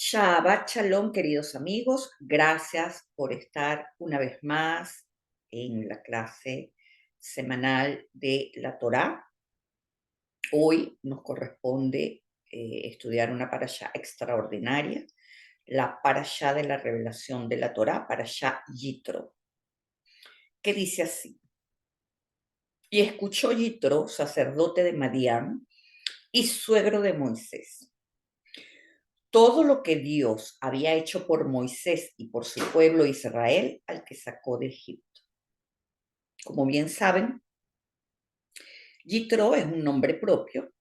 Shabbat Shalom, queridos amigos. Gracias por estar una vez más en la clase semanal de la Torá. Hoy nos corresponde estudiar una parashá extraordinaria, la parashá de la revelación de la Torá, parashá Yitro, que dice así: Y escuchó Yitro, sacerdote de Madián y suegro de Moisés, todo lo que Dios había hecho por Moisés y por su pueblo Israel al que sacó de Egipto. Como bien saben, Yitro es un nombre propio,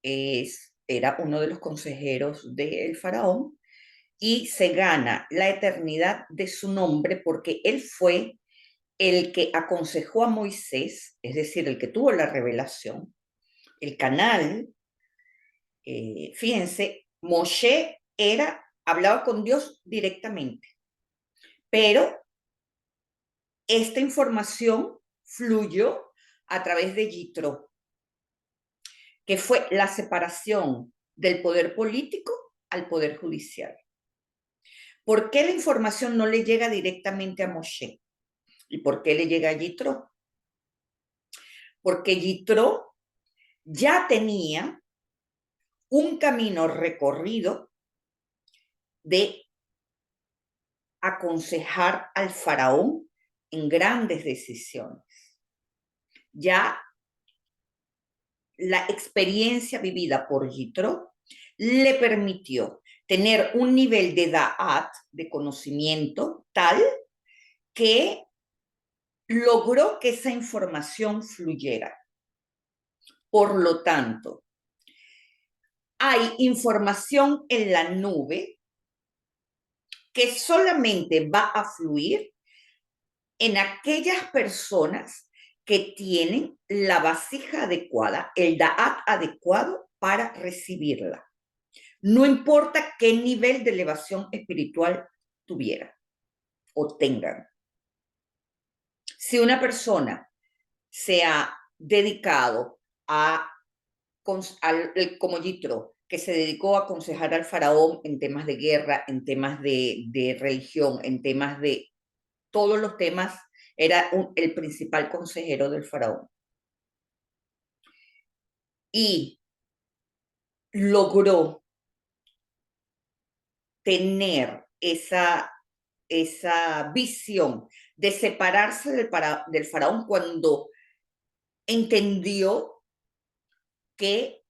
era uno de los consejeros del faraón y se gana la eternidad de su nombre porque él fue el que aconsejó a Moisés, es decir, el que tuvo la revelación, el canal. Fíjense, Moshe hablaba con Dios directamente, pero esta información fluyó a través de Yitro, que fue la separación del poder político al poder judicial. ¿Por qué la información no le llega directamente a Moshe? ¿Y por qué le llega a Yitro? Porque Yitro ya tenía un camino recorrido de aconsejar al faraón en grandes decisiones. Ya la experiencia vivida por Yitro le permitió tener un nivel de da'at, de conocimiento, tal que logró que esa información fluyera. Por lo tanto, hay información en la nube que solamente va a fluir en aquellas personas que tienen la vasija adecuada, el da'at adecuado para recibirla. No importa qué nivel de elevación espiritual tuviera o tengan. Si una persona se ha dedicado como Yitro, que se dedicó a aconsejar al faraón en temas de guerra, en temas de religión, en temas de todos los temas, era el principal consejero del faraón. Y logró tener esa visión de separarse del faraón cuando entendió que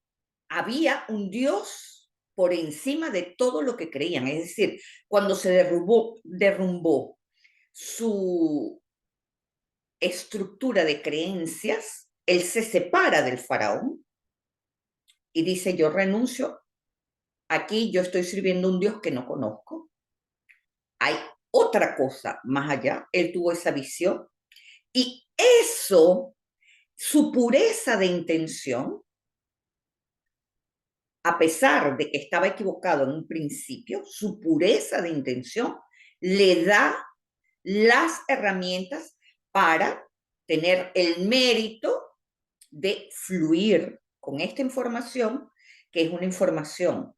había un Dios por encima de todo lo que creían. Es decir, cuando se derrumbó su estructura de creencias, él se separa del faraón y dice: yo renuncio, aquí yo estoy sirviendo a un Dios que no conozco. Hay otra cosa más allá. Él tuvo esa visión y eso, su pureza de intención, a pesar de que estaba equivocado en un principio, su pureza de intención le da las herramientas para tener el mérito de fluir con esta información, que es una información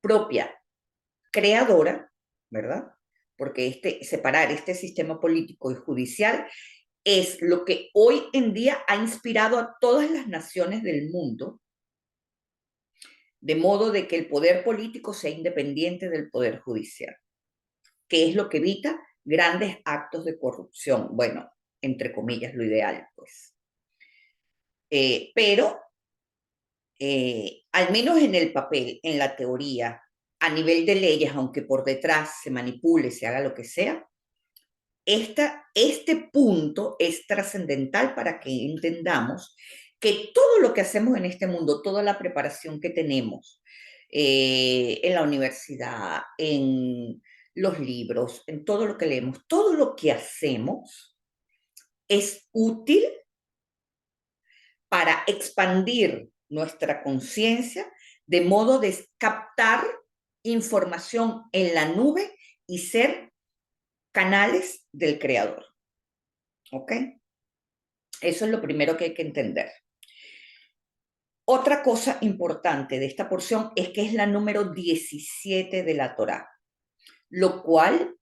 propia, creadora, ¿verdad? Porque separar este sistema político y judicial es lo que hoy en día ha inspirado a todas las naciones del mundo, de modo de que el poder político sea independiente del poder judicial, que es lo que evita grandes actos de corrupción. Bueno, entre comillas, lo ideal, pues. Pero, al menos en el papel, en la teoría, a nivel de leyes, aunque por detrás se manipule, se haga lo que sea, este punto es trascendental para que entendamos que todo lo que hacemos en este mundo, toda la preparación que tenemos en la universidad, en los libros, en todo lo que leemos, todo lo que hacemos es útil para expandir nuestra conciencia de modo de captar información en la nube y ser canales del creador. ¿Ok? Eso es lo primero que hay que entender. Otra cosa importante de esta porción es que es la número 17 de la Torá, lo cual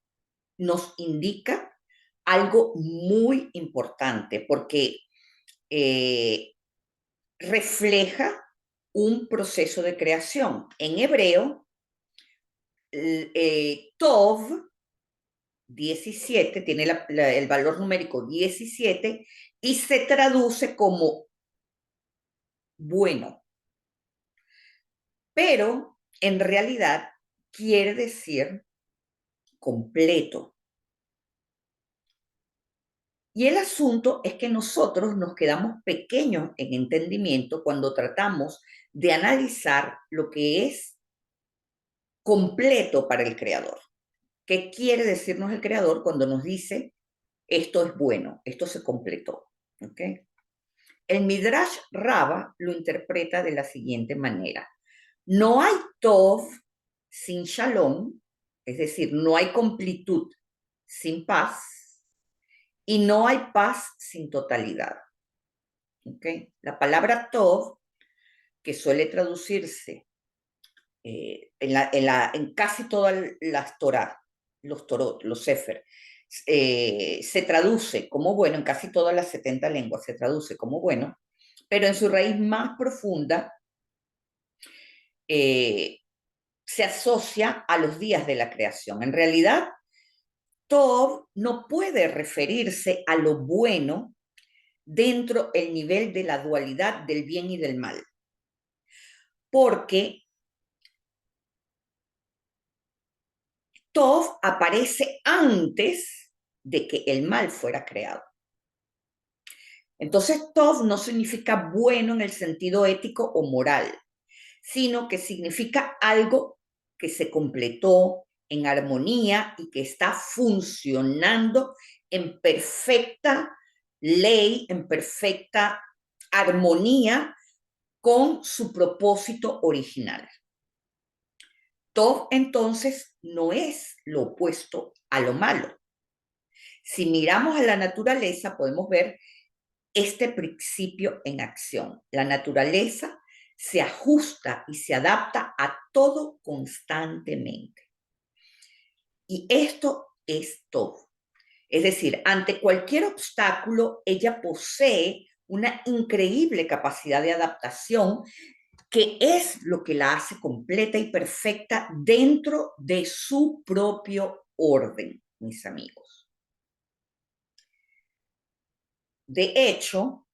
nos indica algo muy importante porque eh, refleja un proceso de creación. En hebreo, Tov 17 tiene el valor numérico 17 y se traduce como bueno, pero en realidad quiere decir completo. Y el asunto es que nosotros nos quedamos pequeños en entendimiento cuando tratamos de analizar lo que es completo para el creador. ¿Qué quiere decirnos el creador cuando nos dice esto es bueno, esto se completó? ¿Okay? El Midrash Raba lo interpreta de la siguiente manera. No hay Tov sin Shalom, es decir, no hay completud sin paz, y no hay paz sin totalidad. ¿Okay? La palabra Tov, que suele traducirse en casi todas las Torah, los Torot, los Sefer, se traduce como bueno, en casi todas las 70 lenguas se traduce como bueno, pero en su raíz más profunda se asocia a los días de la creación. En realidad, Tov no puede referirse a lo bueno dentro del nivel de la dualidad del bien y del mal, porque Tov aparece antes de que el mal fuera creado. Entonces, Tov no significa bueno en el sentido ético o moral, sino que significa algo que se completó en armonía y que está funcionando en perfecta ley, en perfecta armonía con su propósito original. Tov, entonces, no es lo opuesto a lo malo. Si miramos a la naturaleza, podemos ver este principio en acción. La naturaleza se ajusta y se adapta a todo constantemente. Y esto es todo. Es decir, ante cualquier obstáculo, ella posee una increíble capacidad de adaptación que es lo que la hace completa y perfecta dentro de su propio orden, mis amigos. De hecho,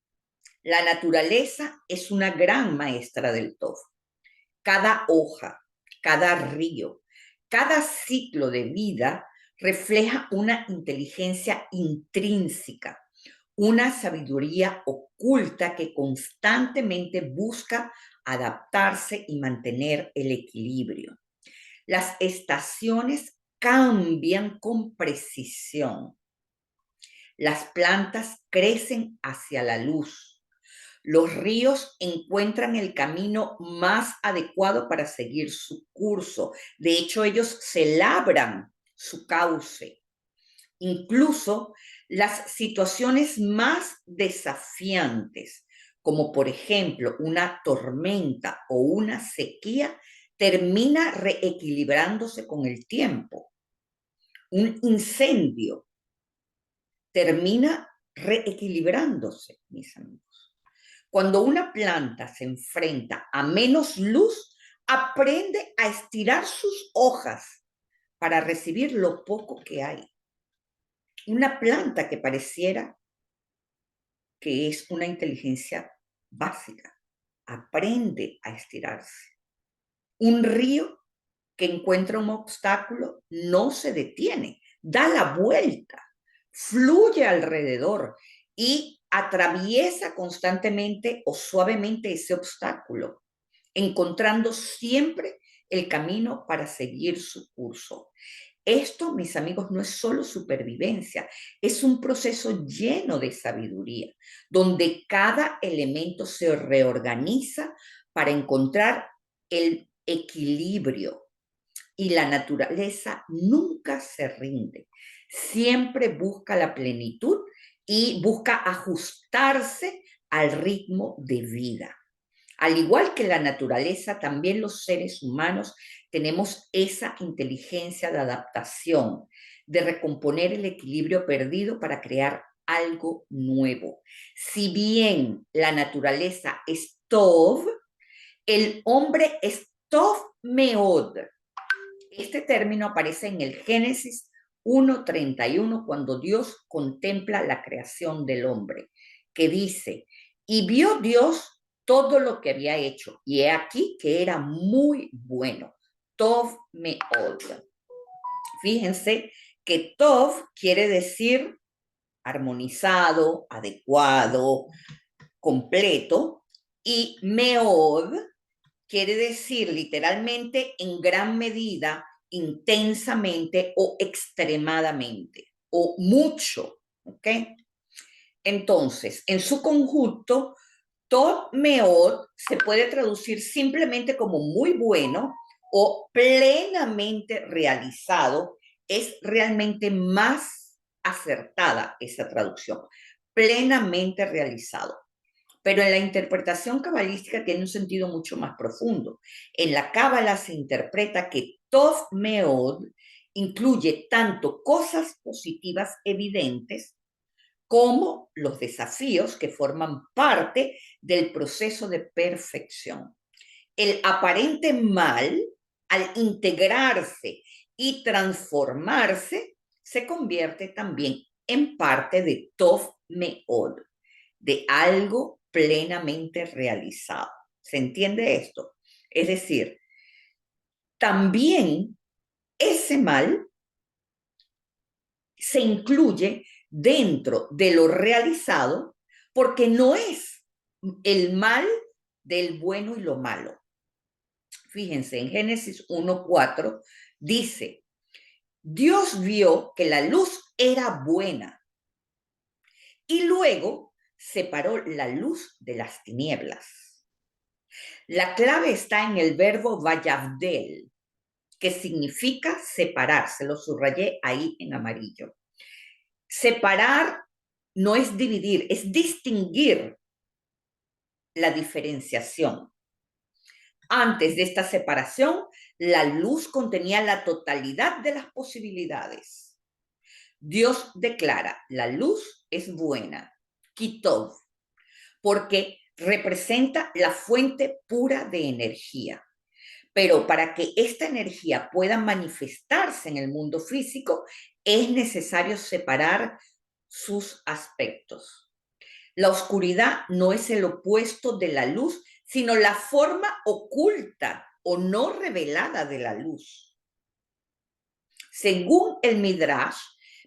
la naturaleza es una gran maestra del todo. Cada hoja, cada río, cada ciclo de vida refleja una inteligencia intrínseca, una sabiduría oculta que constantemente busca adaptarse y mantener el equilibrio. Las estaciones cambian con precisión. Las plantas crecen hacia la luz. Los ríos encuentran el camino más adecuado para seguir su curso. De hecho, ellos se labran su cauce. Incluso las situaciones más desafiantes, como por ejemplo una tormenta o una sequía, termina reequilibrándose con el tiempo. Un incendio termina reequilibrándose, mis amigos. Cuando una planta se enfrenta a menos luz, aprende a estirar sus hojas para recibir lo poco que hay. Una planta que pareciera que es una inteligencia básica, aprende a estirarse. Un río que encuentra un obstáculo no se detiene, da la vuelta, fluye alrededor y atraviesa constantemente o suavemente ese obstáculo, encontrando siempre el camino para seguir su curso. Esto, mis amigos, no es solo supervivencia, es un proceso lleno de sabiduría, donde cada elemento se reorganiza para encontrar el equilibrio. Y la naturaleza nunca se rinde, siempre busca la plenitud y busca ajustarse al ritmo de vida. Al igual que la naturaleza, también los seres humanos tenemos esa inteligencia de adaptación, de recomponer el equilibrio perdido para crear algo nuevo. Si bien la naturaleza es Tov, el hombre es Tov Meod. Este término aparece en el Génesis 1:31 cuando Dios contempla la creación del hombre, que dice, y vio Dios todo lo que había hecho, y he aquí que era muy bueno. Tov Meod. Fíjense que Tov quiere decir armonizado, adecuado, completo, y Meod quiere decir literalmente en gran medida, intensamente o extremadamente o mucho, ¿ok? Entonces, en su conjunto, Tov Meod se puede traducir simplemente como muy bueno o plenamente realizado. Es realmente más acertada esa traducción. Plenamente realizado. Pero en la interpretación cabalística tiene un sentido mucho más profundo. En la cábala se interpreta que Tov Meod incluye tanto cosas positivas evidentes como los desafíos que forman parte del proceso de perfección. El aparente mal, al integrarse y transformarse, se convierte también en parte de Tov Meod, de algo plenamente realizado. ¿Se entiende esto? Es decir, también ese mal se incluye dentro de lo realizado porque no es el mal del bueno y lo malo. Fíjense, en Génesis 1:4 dice, Dios vio que la luz era buena y luego separó la luz de las tinieblas. La clave está en el verbo vayavdel, que significa separar. Se lo subrayé ahí en amarillo. Separar no es dividir, es distinguir la diferenciación. Antes de esta separación, la luz contenía la totalidad de las posibilidades. Dios declara, la luz es buena, kitov, porque representa la fuente pura de energía. Pero para que esta energía pueda manifestarse en el mundo físico, es necesario separar sus aspectos. La oscuridad no es el opuesto de la luz, sino la forma oculta o no revelada de la luz. Según el Midrash,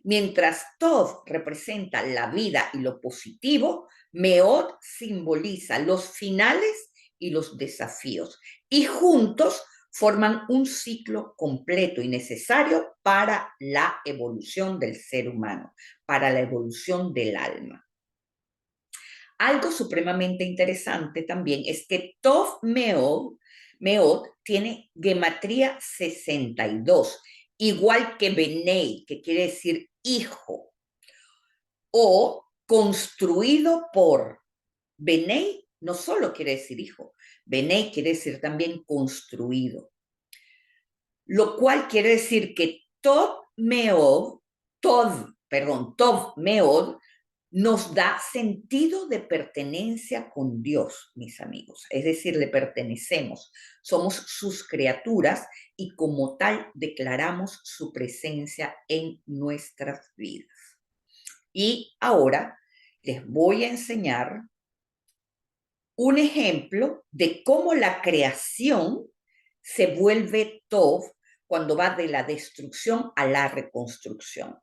mientras Tov representa la vida y lo positivo, Meod simboliza los finales y los desafíos, y juntos forman un ciclo completo y necesario para la evolución del ser humano, para la evolución del alma. Algo supremamente interesante también es que Tov Meod tiene gematría 62, igual que Benei, que quiere decir hijo, o construido por. Benei no solo quiere decir hijo, Benei quiere decir también construido, lo cual quiere decir que Tov Meod nos da sentido de pertenencia con Dios, mis amigos. Es decir, le pertenecemos, somos sus criaturas y como tal declaramos su presencia en nuestras vidas. Y ahora les voy a enseñar un ejemplo de cómo la creación se vuelve Tov cuando va de la destrucción a la reconstrucción.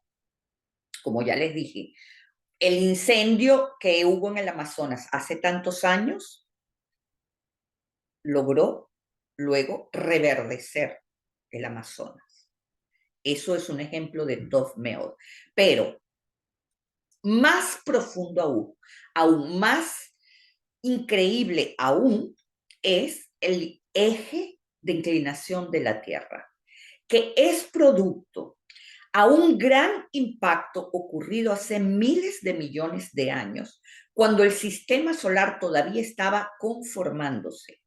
Como ya les dije, el incendio que hubo en el Amazonas hace tantos años logró luego reverdecer el Amazonas. Eso es un ejemplo de Tov Meod. Pero más profundo aún más increíble aún, es el eje de inclinación de la Tierra, que es producto a un gran impacto ocurrido hace miles de millones de años, cuando el sistema solar todavía estaba conformándose.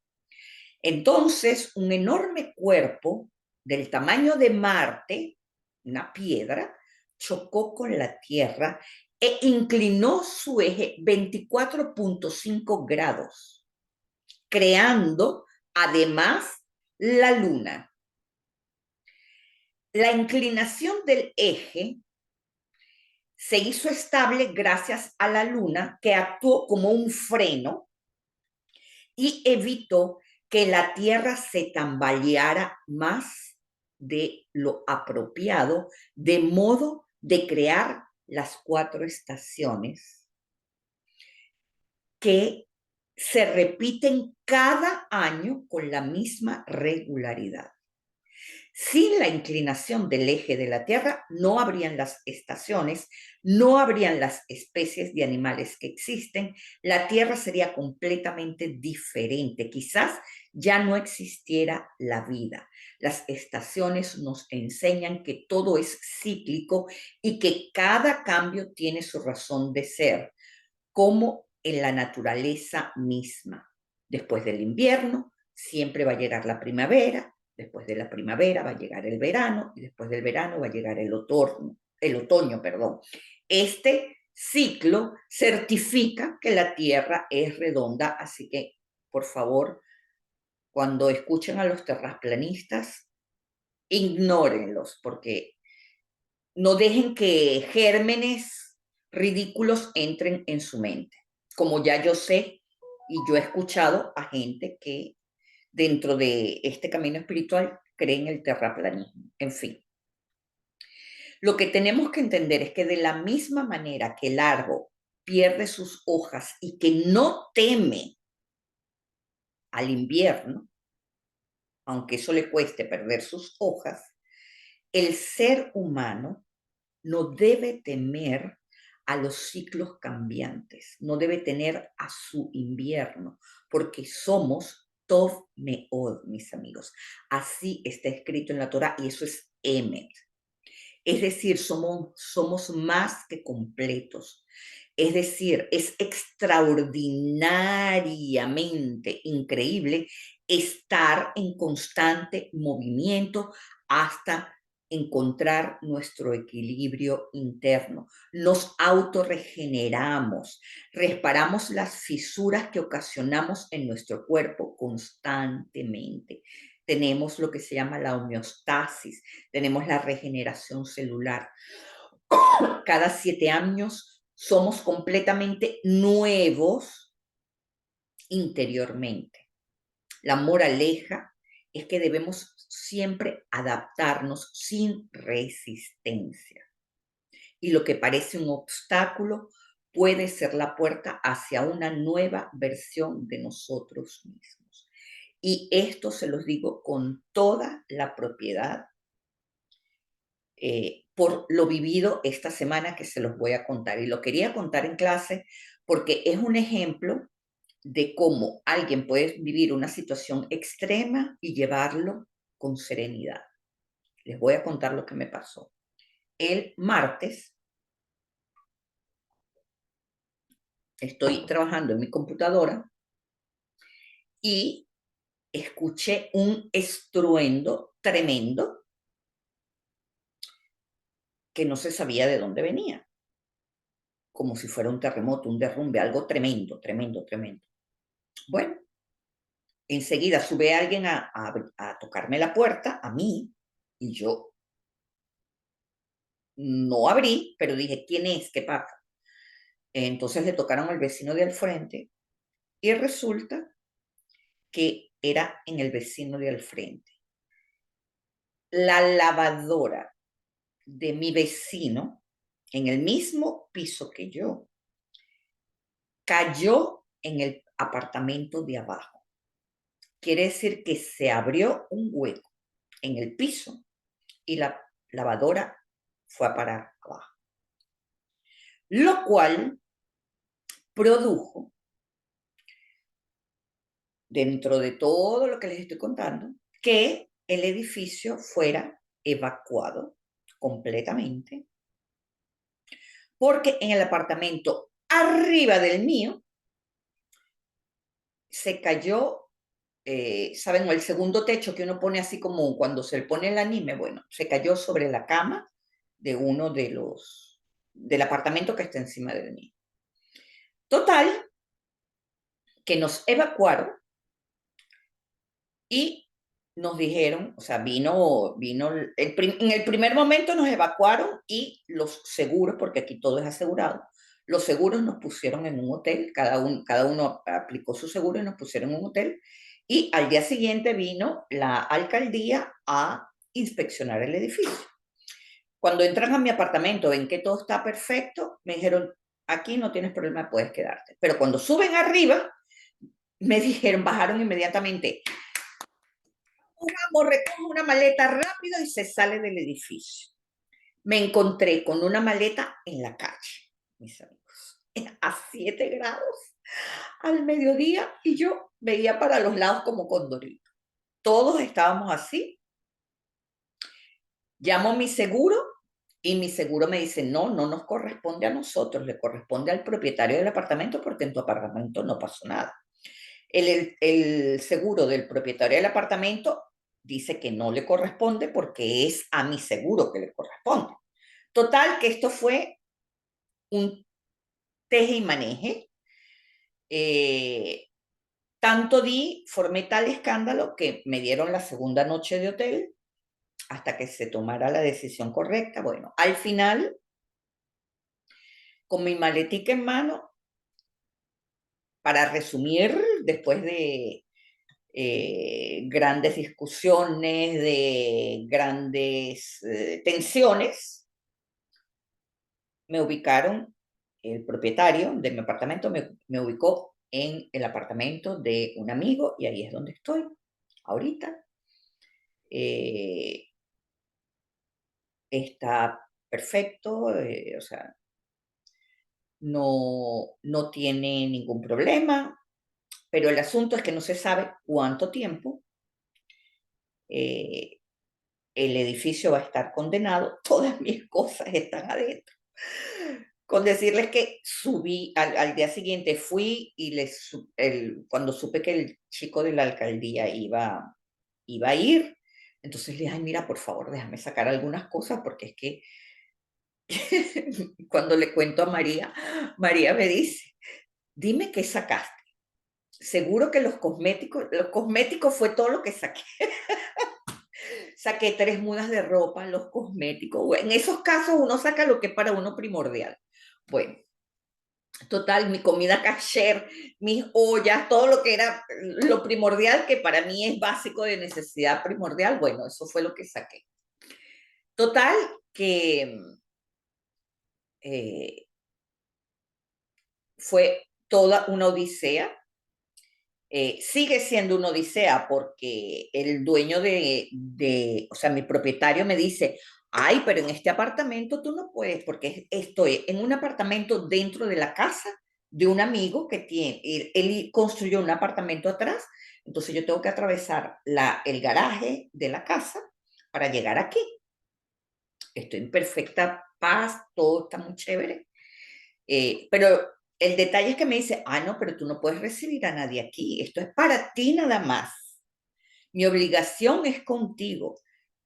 Entonces, un enorme cuerpo del tamaño de Marte, una piedra, chocó con la Tierra e inclinó su eje 24.5 grados, creando además la Luna. La inclinación del eje se hizo estable gracias a la Luna, que actuó como un freno y evitó que la Tierra se tambaleara más de lo apropiado, de modo de crear las 4 estaciones que se repiten cada año con la misma regularidad. Sin la inclinación del eje de la Tierra, no habrían las estaciones, no habrían las especies de animales que existen, la Tierra sería completamente diferente, quizás ya no existiera la vida. Las estaciones nos enseñan que todo es cíclico y que cada cambio tiene su razón de ser, como en la naturaleza misma. Después del invierno, siempre va a llegar la primavera, después de la primavera va a llegar el verano y después del verano va a llegar el otoño, perdón. Este ciclo certifica que la Tierra es redonda, así que, por favor, cuando escuchen a los terraplanistas, ignórenlos, porque no dejen que gérmenes ridículos entren en su mente. Como ya yo sé y yo he escuchado a gente que dentro de este camino espiritual cree en el terraplanismo. En fin, lo que tenemos que entender es que de la misma manera que el árbol pierde sus hojas y que no teme al invierno, aunque eso le cueste perder sus hojas, el ser humano no debe temer a los ciclos cambiantes, no debe temer a su invierno, porque somos Tov Meod, mis amigos. Así está escrito en la Torah y eso es Emet. Es decir, somos más que completos. Es decir, es extraordinariamente increíble estar en constante movimiento hasta encontrar nuestro equilibrio interno. Nos autorregeneramos, reparamos las fisuras que ocasionamos en nuestro cuerpo constantemente. Tenemos lo que se llama la homeostasis, tenemos la regeneración celular. Cada 7 años somos completamente nuevos interiormente. La moraleja es que debemos siempre adaptarnos sin resistencia. Y lo que parece un obstáculo puede ser la puerta hacia una nueva versión de nosotros mismos. Y esto se los digo con toda la propiedad por lo vivido esta semana que se los voy a contar. Y lo quería contar en clase porque es un ejemplo de cómo alguien puede vivir una situación extrema y llevarlo con serenidad. Les voy a contar lo que me pasó. El martes estoy trabajando en mi computadora y escuché un estruendo tremendo que no se sabía de dónde venía, como si fuera un terremoto, un derrumbe, algo tremendo, tremendo, tremendo. Bueno, enseguida sube alguien a tocarme la puerta, a mí, y yo no abrí, pero dije, ¿quién es? ¿Qué pasa? Entonces le tocaron al vecino de al frente y resulta que era en el vecino de al frente. La lavadora de mi vecino, en el mismo piso que yo, cayó en el apartamento de abajo. Quiere decir que se abrió un hueco en el piso y la lavadora fue a parar abajo. Lo cual produjo, dentro de todo lo que les estoy contando, que el edificio fuera evacuado completamente, porque en el apartamento Arriba del mío se cayó, ¿saben? El segundo techo que uno pone así como cuando se le pone el anime, bueno, se cayó sobre la cama de uno de del apartamento que está encima del mío. Total, que nos evacuaron y nos dijeron, o sea, en el primer momento nos evacuaron y los seguros, porque aquí todo es asegurado, los seguros nos pusieron en un hotel, cada uno aplicó su seguro y nos pusieron en un hotel, y al día siguiente vino la alcaldía a inspeccionar el edificio. Cuando entran a mi apartamento, ven que todo está perfecto, me dijeron, aquí no tienes problema, puedes quedarte. Pero cuando suben arriba, me dijeron, bajaron inmediatamente, vamos, recojo una maleta rápido y se sale del edificio. Me encontré con una maleta en la calle, mis amigos, a 7 grados al mediodía, y yo veía para los lados como condorito. Todos estábamos así. Llamo a mi seguro y mi seguro me dice, no, no nos corresponde a nosotros, le corresponde al propietario del apartamento porque en tu apartamento no pasó nada. El seguro del propietario del apartamento dice que no le corresponde porque es a mi seguro que le corresponde. Total, que esto fue un teje y maneje. Formé tal escándalo que me dieron la segunda noche de hotel hasta que se tomara la decisión correcta. Bueno, al final, con mi maletica en mano, para resumir, después de grandes discusiones, de grandes tensiones, me ubicaron, el propietario de mi apartamento me ubicó en el apartamento de un amigo y ahí es donde estoy ahorita. Eh, Está perfecto, o sea, no tiene ningún problema, pero el asunto es que no se sabe cuánto tiempo eh, el edificio va a estar condenado, todas mis cosas están adentro. Con decirles que subí, al día siguiente fui y cuando supe que el chico de la alcaldía iba a ir, entonces le dije, ay, mira, por favor, déjame sacar algunas cosas porque es que cuando le cuento a María, María me dice, dime qué sacaste. Seguro que los cosméticos fue todo lo que saqué. Saqué 3 mudas de ropa, los cosméticos. Bueno, en esos casos uno saca lo que es para uno primordial. Bueno, total, mi comida kasher, mis ollas, todo lo que era lo primordial, que para mí es básico de necesidad primordial, bueno, eso fue lo que saqué. Total, que eh, fue toda una odisea. Sigue siendo una odisea porque el dueño o sea, mi propietario me dice, ay, pero en este apartamento tú no puedes, porque estoy en un apartamento dentro de la casa de un amigo que tiene, él construyó un apartamento atrás, entonces yo tengo que atravesar el garaje de la casa para llegar aquí. Estoy en perfecta paz, todo está muy chévere. Pero el detalle es que me dice, ah, no, pero tú no puedes recibir a nadie aquí, esto es para ti nada más. Mi obligación es contigo.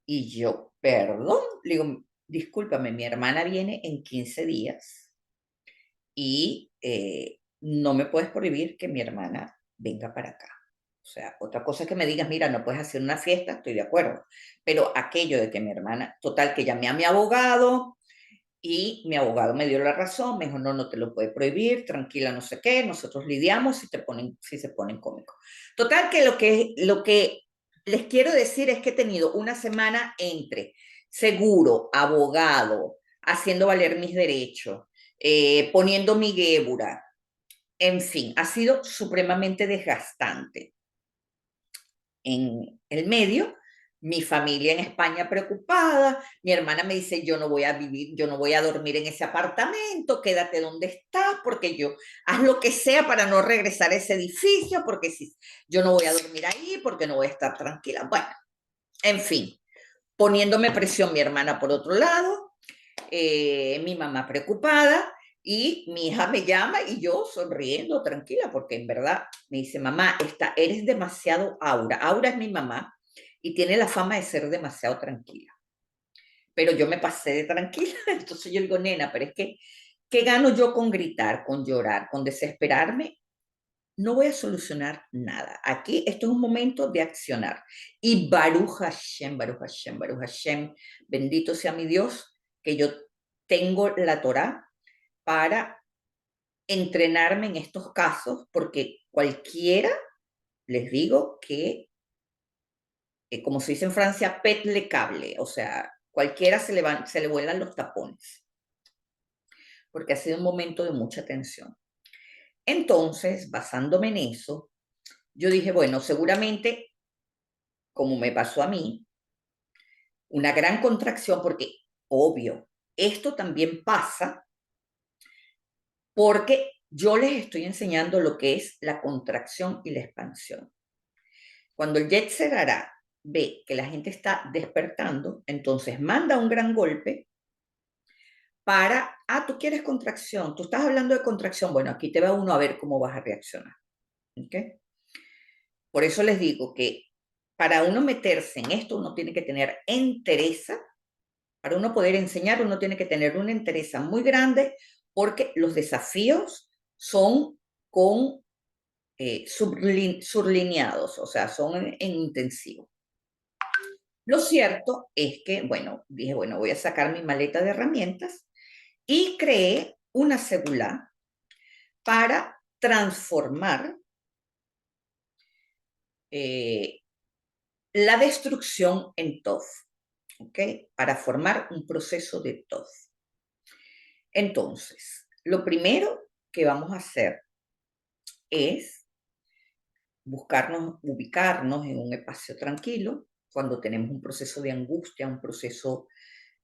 Y yo, perdón, le digo, discúlpame, mi hermana viene en 15 días y no me puedes prohibir que mi hermana venga para acá. O sea, otra cosa es que me digas, mira, no puedes hacer una fiesta, estoy de acuerdo. Pero aquello de que mi hermana, total, que llamé a mi abogado, y mi abogado me dio la razón, me dijo, no, no te lo puede prohibir, tranquila, no sé qué, nosotros lidiamos si se ponen cómicos. Total, que lo que les quiero decir es que he tenido una semana entre seguro, abogado, haciendo valer mis derechos, poniendo mi gébura, en fin, ha sido supremamente desgastante. En el medio, mi familia en España preocupada, mi hermana me dice, yo no voy a vivir, yo no voy a dormir en ese apartamento, quédate donde estás, porque haz lo que sea para no regresar a ese edificio, porque si yo no voy a dormir ahí, porque no voy a estar tranquila. Bueno, en fin, poniéndome presión mi hermana por otro lado, mi mamá preocupada, Y mi hija me llama y yo sonriendo, tranquila, porque en verdad me dice, mamá, eres demasiado Aura. Aura es mi mamá y tiene la fama de ser demasiado tranquila. Pero yo me pasé de tranquila, entonces yo digo, nena, pero es que, ¿qué gano yo con gritar, con llorar, con desesperarme? No voy a solucionar nada. Aquí esto es un momento de accionar. Y Baruch Hashem, Baruch Hashem, Baruch Hashem, bendito sea mi Dios, que yo tengo la Torá para entrenarme en estos casos, porque cualquiera, les digo que, como se dice en Francia, pet le cable, o sea, cualquiera se le vuelan los tapones, porque ha sido un momento de mucha tensión. Entonces, basándome en eso, yo dije, bueno, seguramente, como me pasó a mí, una gran contracción, porque obvio, esto también pasa porque yo les estoy enseñando lo que es la contracción y la expansión. Cuando el Yetzer Hará ve que la gente está despertando, entonces manda un gran golpe para, tú quieres contracción, tú estás hablando de contracción, bueno, aquí te va uno a ver cómo vas a reaccionar. ¿Okay? Por eso les digo que para uno meterse en esto, uno tiene que tener entereza. Para uno poder enseñar, uno tiene que tener una entereza muy grande porque los desafíos son con surlineados, o sea, son en intensivo. Lo cierto es que, bueno, dije, bueno, voy a sacar mi maleta de herramientas y creé una segula para transformar eh, la destrucción en TOF, ¿ok? Para formar un proceso de TOF. Entonces, lo primero que vamos a hacer es buscarnos, ubicarnos en un espacio tranquilo cuando tenemos un proceso de angustia, un proceso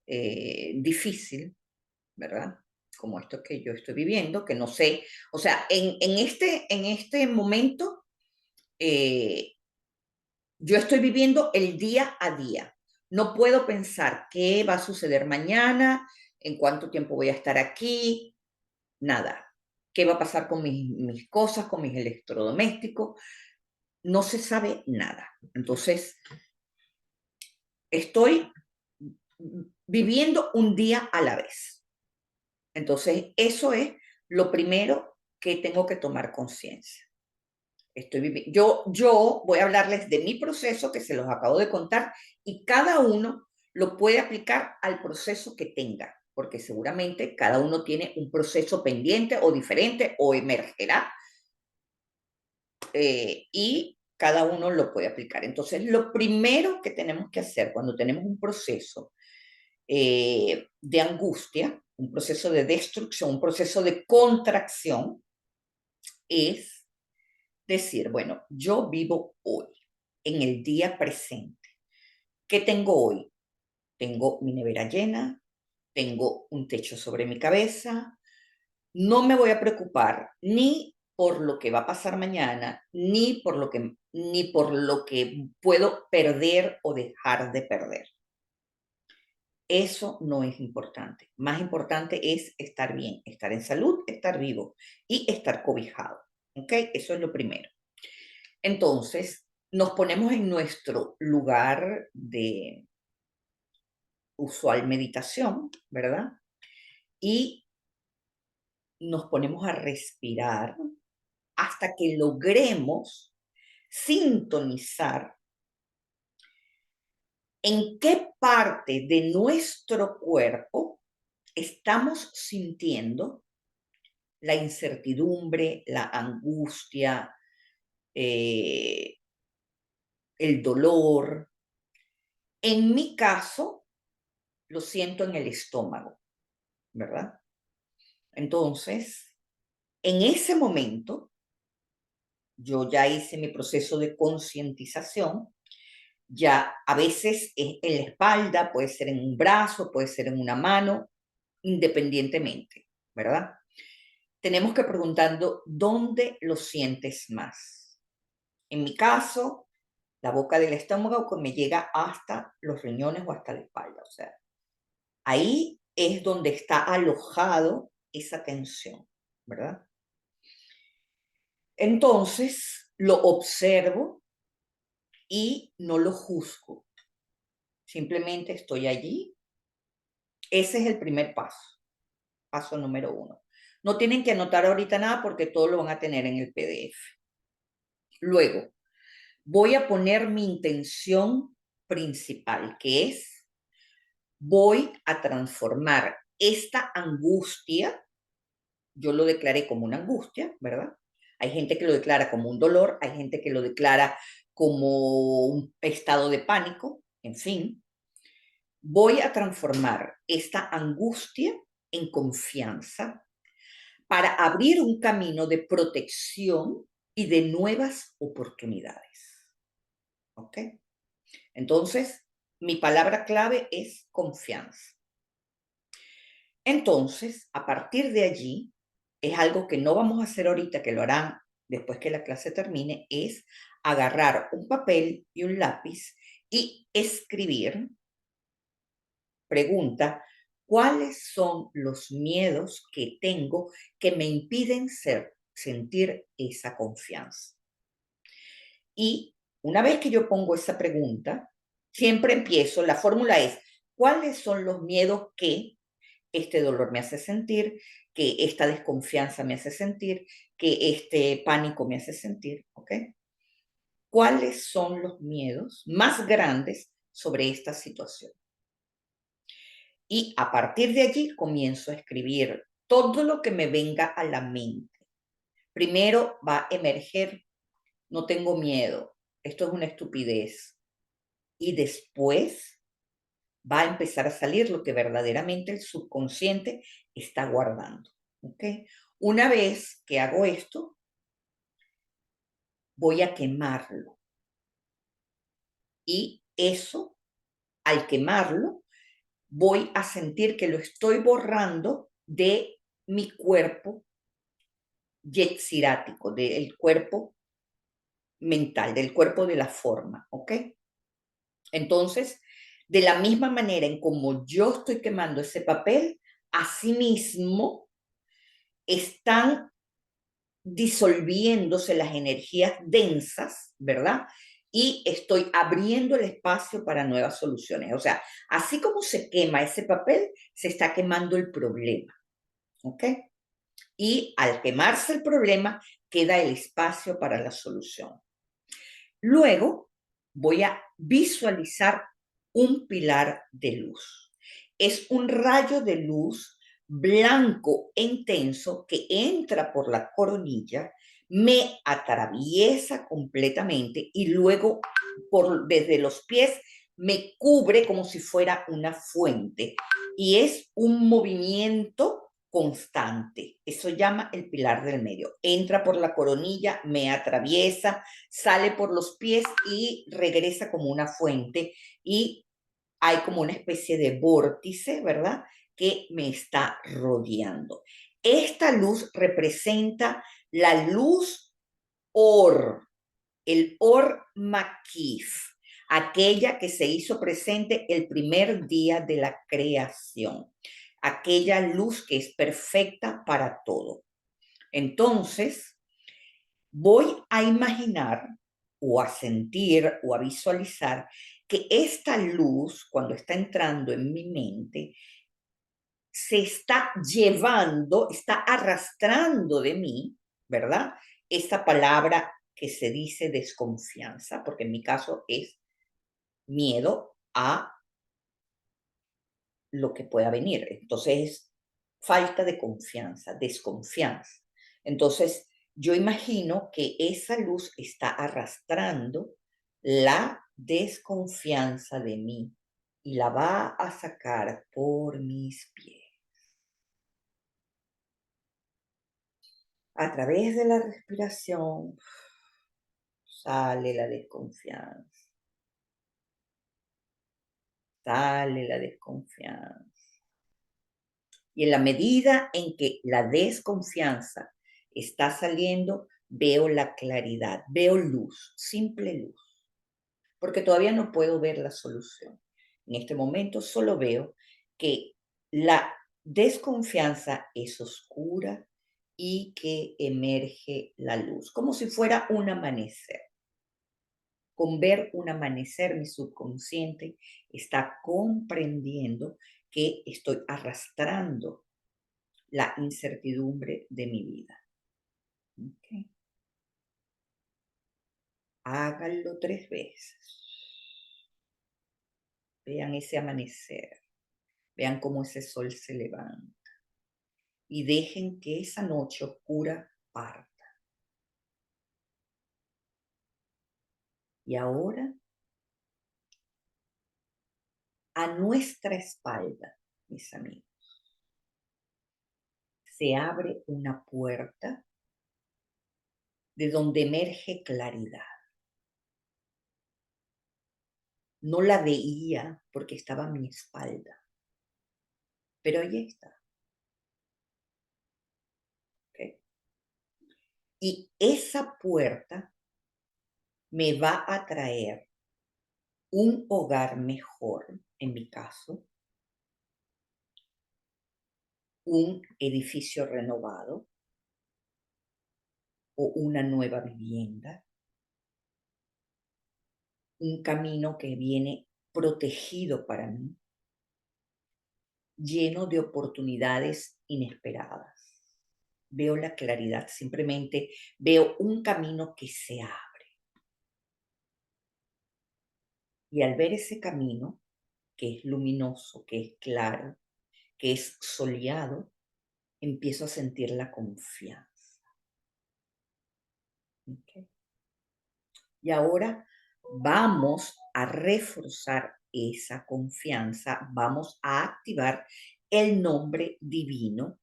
difícil, ¿verdad? Como esto que yo estoy viviendo, que no sé, o sea, en este momento yo estoy viviendo el día a día. No puedo pensar qué va a suceder mañana, en cuánto tiempo voy a estar aquí, nada. ¿Qué va a pasar con mis cosas, con mis electrodomésticos? No se sabe nada. Entonces, estoy viviendo un día a la vez. Entonces, eso es lo primero que tengo que tomar conciencia. Yo voy a hablarles de mi proceso que se los acabo de contar y cada uno lo puede aplicar al proceso que tenga, porque seguramente cada uno tiene un proceso pendiente o diferente o emergerá y cada uno lo puede aplicar. Entonces, lo primero que tenemos que hacer cuando tenemos un proceso de angustia, un proceso de destrucción, un proceso de contracción, es decir, bueno, yo vivo hoy, en el día presente. ¿Qué tengo hoy? Tengo mi nevera llena, tengo un techo sobre mi cabeza, no me voy a preocupar ni por lo que va a pasar mañana, ni por lo que puedo perder o dejar de perder. Eso no es importante. Más importante es estar bien, estar en salud, estar vivo y estar cobijado. ¿Ok? Eso es lo primero. Entonces, nos ponemos en nuestro lugar de usual meditación, ¿verdad? Y nos ponemos a respirar hasta que logremos sintonizar en qué parte de nuestro cuerpo estamos sintiendo la incertidumbre, la angustia, eh, el dolor. En mi caso, lo siento en el estómago, ¿verdad? Entonces, en ese momento, yo ya hice mi proceso de concientización, ya a veces es en la espalda, puede ser en un brazo, puede ser en una mano, independientemente, ¿verdad? Tenemos que preguntando dónde lo sientes más. En mi caso, la boca del estómago que me llega hasta los riñones o hasta la espalda. O sea, ahí es donde está alojado esa tensión, ¿verdad? Entonces lo observo y no lo juzgo. Simplemente estoy allí. Ese es el primer paso, paso número 1. No tienen que anotar ahorita nada porque todo lo van a tener en el PDF. Luego, voy a poner mi intención principal, que es, voy a transformar esta angustia, yo lo declaré como una angustia, ¿verdad? Hay gente que lo declara como un dolor, hay gente que lo declara como un estado de pánico, en fin. Voy a transformar esta angustia en confianza para abrir un camino de protección y de nuevas oportunidades. ¿Ok? Entonces, mi palabra clave es confianza. Entonces, a partir de allí, es algo que no vamos a hacer ahorita, que lo harán después que la clase termine, es agarrar un papel y un lápiz y escribir, pregunta, ¿cuáles son los miedos que tengo que me impiden sentir esa confianza? Y una vez que yo pongo esa pregunta, siempre empiezo, la fórmula es, ¿cuáles son los miedos que este dolor me hace sentir, que esta desconfianza me hace sentir, que este pánico me hace sentir? ¿Ok? ¿Cuáles son los miedos más grandes sobre esta situación? Y a partir de allí comienzo a escribir todo lo que me venga a la mente. Primero va a emerger, no tengo miedo, esto es una estupidez. Y después va a empezar a salir lo que verdaderamente el subconsciente está guardando. ¿Ok? Una vez que hago esto, voy a quemarlo. Y eso, al quemarlo, voy a sentir que lo estoy borrando de mi cuerpo yetsirático, del cuerpo mental, del cuerpo de la forma, ¿ok? Entonces, de la misma manera en como yo estoy quemando ese papel, asimismo están disolviéndose las energías densas, ¿verdad? Y estoy abriendo el espacio para nuevas soluciones. O sea, así como se quema ese papel, se está quemando el problema, ¿ok? Y al quemarse el problema, queda el espacio para la solución. Luego voy a visualizar un pilar de luz. Es un rayo de luz blanco e intenso que entra por la coronilla, me atraviesa completamente y luego desde los pies me cubre como si fuera una fuente. Y es un movimiento constante. Eso llama el pilar del medio. Entra por la coronilla, me atraviesa, sale por los pies y regresa como una fuente y hay como una especie de vórtice, ¿verdad? Que me está rodeando. Esta luz representa la luz Or, el Or Makif, aquella que se hizo presente el primer día de la creación, aquella luz que es perfecta para todo. Entonces, voy a imaginar o a sentir o a visualizar que esta luz, cuando está entrando en mi mente, se está llevando, está arrastrando de mí, ¿verdad? Esta palabra que se dice desconfianza, porque en mi caso es miedo a lo que pueda venir. Entonces, falta de confianza, desconfianza. Entonces, yo imagino que esa luz está arrastrando la desconfianza de mí y la va a sacar por mis pies. A través de la respiración sale la desconfianza, sale la desconfianza. Y en la medida en que la desconfianza está saliendo, veo la claridad, veo luz, simple luz, porque todavía no puedo ver la solución. En este momento solo veo que la Desconfianza es oscura y que emerge la luz, como si fuera un amanecer. Con ver un amanecer, mi subconsciente está comprendiendo que estoy arrastrando la incertidumbre de mi vida. ¿Ok? Háganlo 3 veces. Vean ese amanecer, vean cómo ese sol se levanta y dejen que esa noche oscura parta. Y ahora, a nuestra espalda, mis amigos, se abre una puerta de donde emerge claridad. No la veía porque estaba a mi espalda, pero ahí está. ¿Ok? Y esa puerta me va a traer un hogar mejor, en mi caso, un edificio renovado o una nueva vivienda, un camino que viene protegido para mí, lleno de oportunidades inesperadas. Veo la claridad, simplemente veo un camino que se abre. Y al ver ese camino, que es luminoso, que es claro, que es soleado, empiezo a sentir la confianza. ¿Ok? Y ahora vamos a reforzar esa confianza, vamos a activar el nombre divino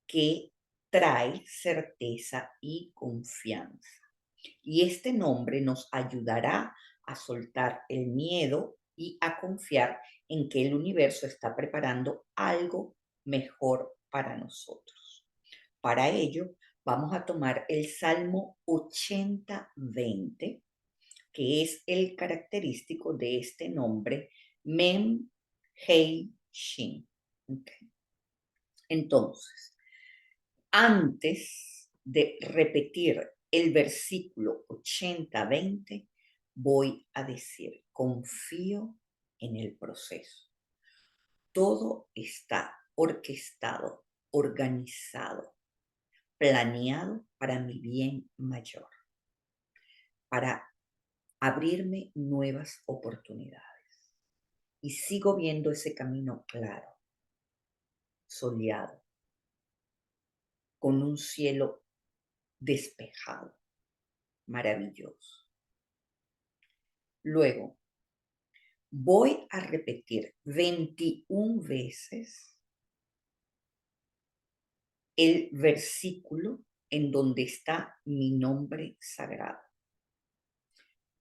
que trae certeza y confianza. Y este nombre nos ayudará a soltar el miedo y a confiar en que el universo está preparando algo mejor para nosotros. Para ello, vamos a tomar el Salmo 80:20, que es el característico de este nombre, Mem, Hei, Shin. Okay. Entonces, antes de repetir el versículo 80:20, voy a decir, confío en el proceso. Todo está orquestado, organizado, planeado para mi bien mayor, para abrirme nuevas oportunidades. Y sigo viendo ese camino claro, soleado, con un cielo despejado, maravilloso. Luego, voy a repetir 21 veces el versículo en donde está mi nombre sagrado.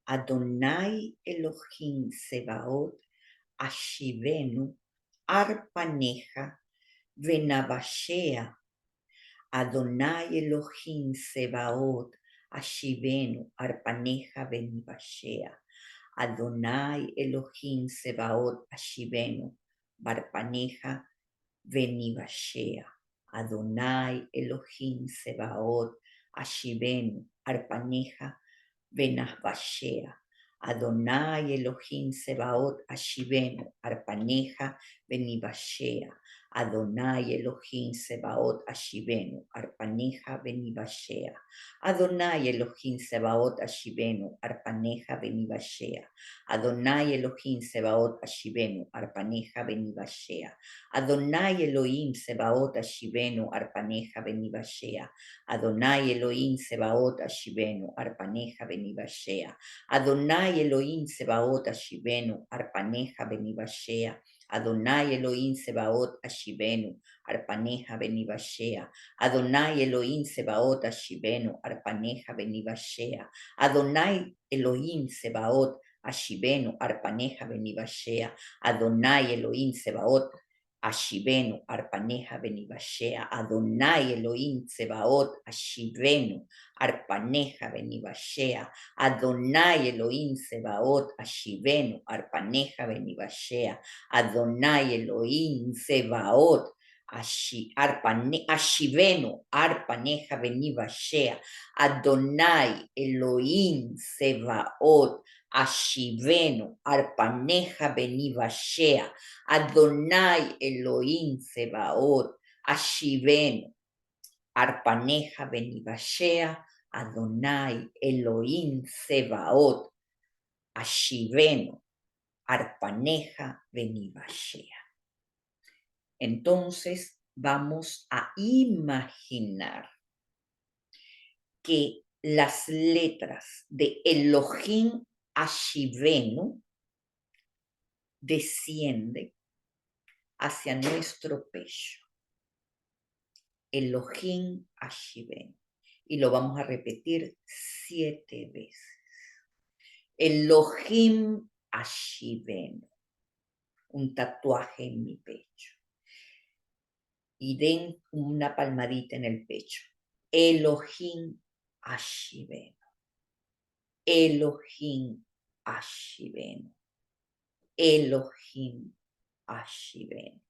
Adonai Elohim Sebaot, Ashivenu, Arpaneja, Venabashea. Adonai Elohim Sebaot, Ashivenu, Arpaneja, Venibashea. Adonai Elohim Sebaot, Ashivenu, Barpaneja, Venibashea. Adonai Elohim Sebaot, Ashivenu, Arpaneja, Venabashea. Adonai Elohim Sebaot, Ashivenu, Arpaneja, Venibashea. Adonai Elohim Sebaot, Ashivenu, Arpaneja, Venibashea. Adonai Elohim Sebaot, Ashivenu, Arpaneja, Venibashea. Adonai Elohim Sebaot, Ashivenu, Arpaneja, Venibashea. Adonai Elohim Sebaot, Ashivenu, Arpaneja, Venibashea. Adonai Elohim Sebaot, Ashivenu, Arpaneja, Venibashea. Adonai Elohim Sebaot, Ashivenu, Arpaneja, Venibashea. Adonai Elohim Sebaot, Ashivenu, Arpaneja, Venibashea. Adonai Elohim Sebaot, Ashivenu, Arpaneja, Venibashea. Adonai Elohim Sebaot, Ashivenu, Arpaneja, Venibashea. Adonai Elohim Sebaot, Ashivenu, Arpaneja, Venibashea. Adonai Elohim Sebaot, Ashivenu, Arpaneja, Venibashea. Adonai Elohim Sebaot, Ashivenu, Arpaneja, Venibashea. Adonai Elohim Sebaot, Ashivenu, Arpaneja Benibashea, Adonai Elohim Sebaot, Ashivenu, Arpaneja Benibashea, Adonai Elohim Sebaot, Ashivenu, Arpaneja Benibashea, Adonai Elohim Sebaot, Ashivenu, Arpaneja Benibashea. Entonces vamos a imaginar que las letras de Elohim Ashivenu descienden hacia nuestro pecho. Elohim Ashivenu. Y lo vamos a repetir 7 veces. Elohim Ashivenu. Un tatuaje en mi pecho. Y den una palmadita en el pecho. Elohim Ashivenu. Elohim Ashivenu. Elohim Ashivenu.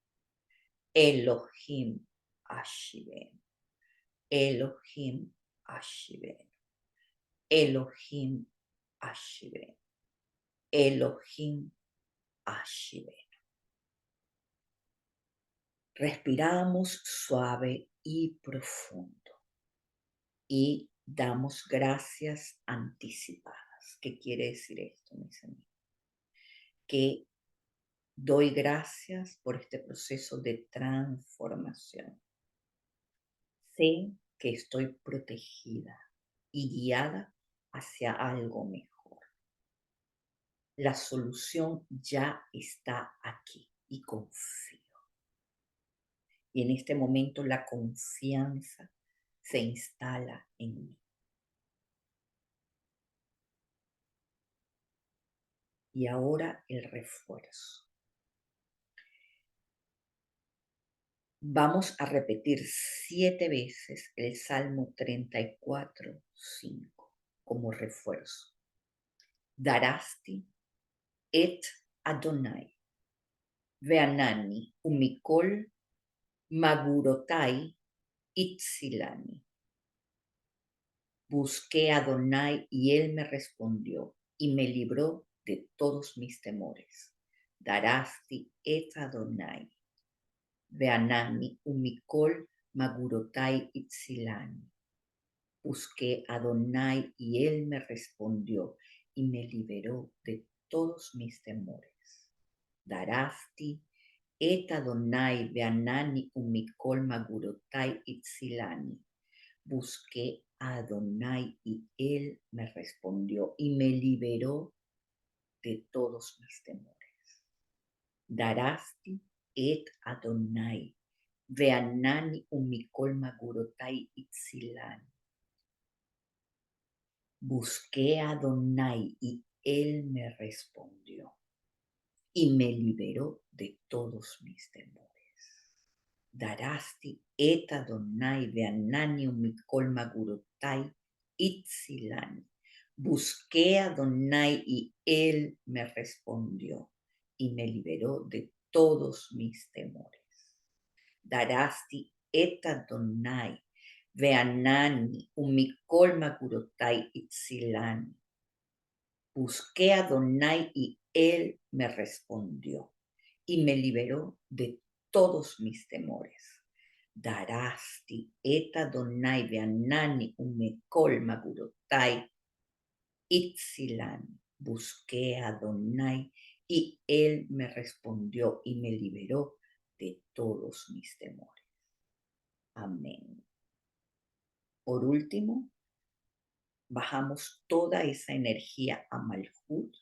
Elohim Ashivenu. Elohim Ashivenu. Elohim Ashivenu. Elohim Ashivenu. Respiramos suave y profundo y damos gracias anticipadas. ¿Qué quiere decir esto, mis amigos? Que doy gracias por este proceso de transformación. Sé que estoy protegida y guiada hacia algo mejor. La solución ya está aquí y confío. Y en este momento la confianza se instala en mí. Y ahora el refuerzo. Vamos a repetir 7 veces el Salmo 34:5 como refuerzo. Darasti et Adonai, Veanani umikol magurotai itzilani. Busqué a Adonai y él me respondió y me libró de todos mis temores. Darasti et Adonai, Veanani umikol magurotai itzilani. Busqué a Adonai y él me respondió y me liberó de todos mis temores. Darasti et Adonai veanani umikol magurotai itzilani. Busqué a Adonai y él me respondió y me liberó de todos mis temores. Darasti et Adonai veanani umikol magurotai itzilani. Busqué a Adonai y él me respondió y me liberó de todos mis temores. Darasti et Adonai veanani umikol magurotai itzilani. Busqué a Adonai y él me respondió y me liberó de todos mis temores. Darasti et Adonai veanani umikol magurotai itzilani. Busqué a Adonai y él me respondió y me liberó de todos mis temores. Darasti et Adonai veanani umikol magurotai itzilani. Busqué a Adonai y él me respondió y me liberó de todos mis temores. Amén. Por último, bajamos toda esa energía a Malhut.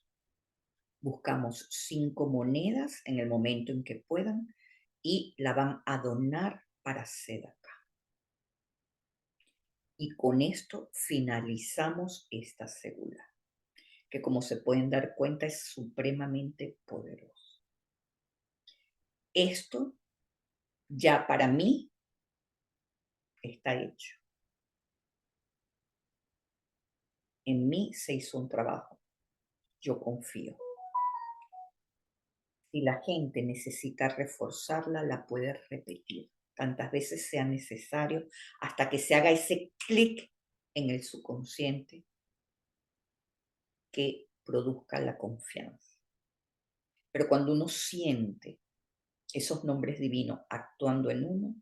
Buscamos 5 monedas en el momento en que puedan y la van a donar para Sedaka. Y con esto finalizamos esta segula, que como se pueden dar cuenta es supremamente poderoso. Esto ya para mí está hecho. En mí se hizo un trabajo. Yo confío. Si la gente necesita reforzarla, la puede repetir. tantas veces sea necesario, hasta que se haga ese clic en el subconsciente que produzca la confianza. Pero cuando uno siente esos nombres divinos actuando en uno,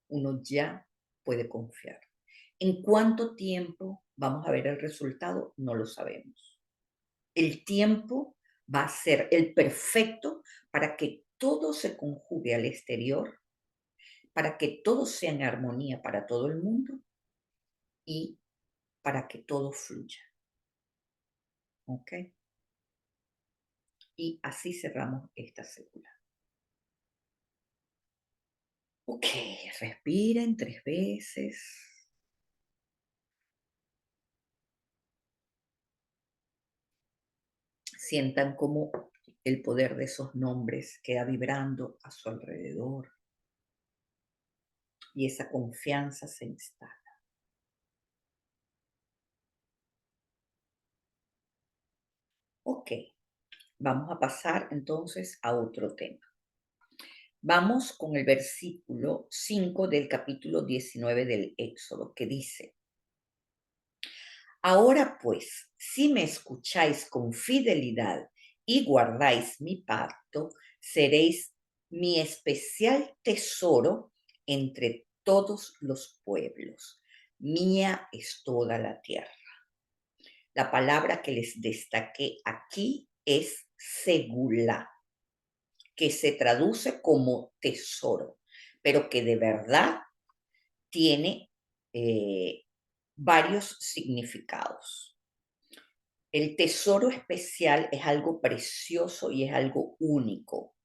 uno ya puede confiar. ¿En cuánto tiempo vamos a ver el resultado? No lo sabemos. El tiempo va a ser el perfecto para que todo se conjugue al exterior, para que todo sea en armonía para todo el mundo y para que todo fluya. ¿Ok? Y así cerramos esta segunda. Ok, respiren 3 veces. Sientan cómo el poder de esos nombres queda vibrando a su alrededor y esa confianza se instala. Ok, vamos a pasar entonces a otro tema. Vamos con el versículo 5 del capítulo 19 del Éxodo, que dice: Ahora pues, si me escucháis con fidelidad y guardáis mi pacto, seréis mi especial tesoro entre todos los pueblos. Mía es toda la tierra. La palabra que les destaqué aquí es segula, que se traduce como tesoro, pero que de verdad tiene varios significados. El tesoro especial es algo precioso y es algo único.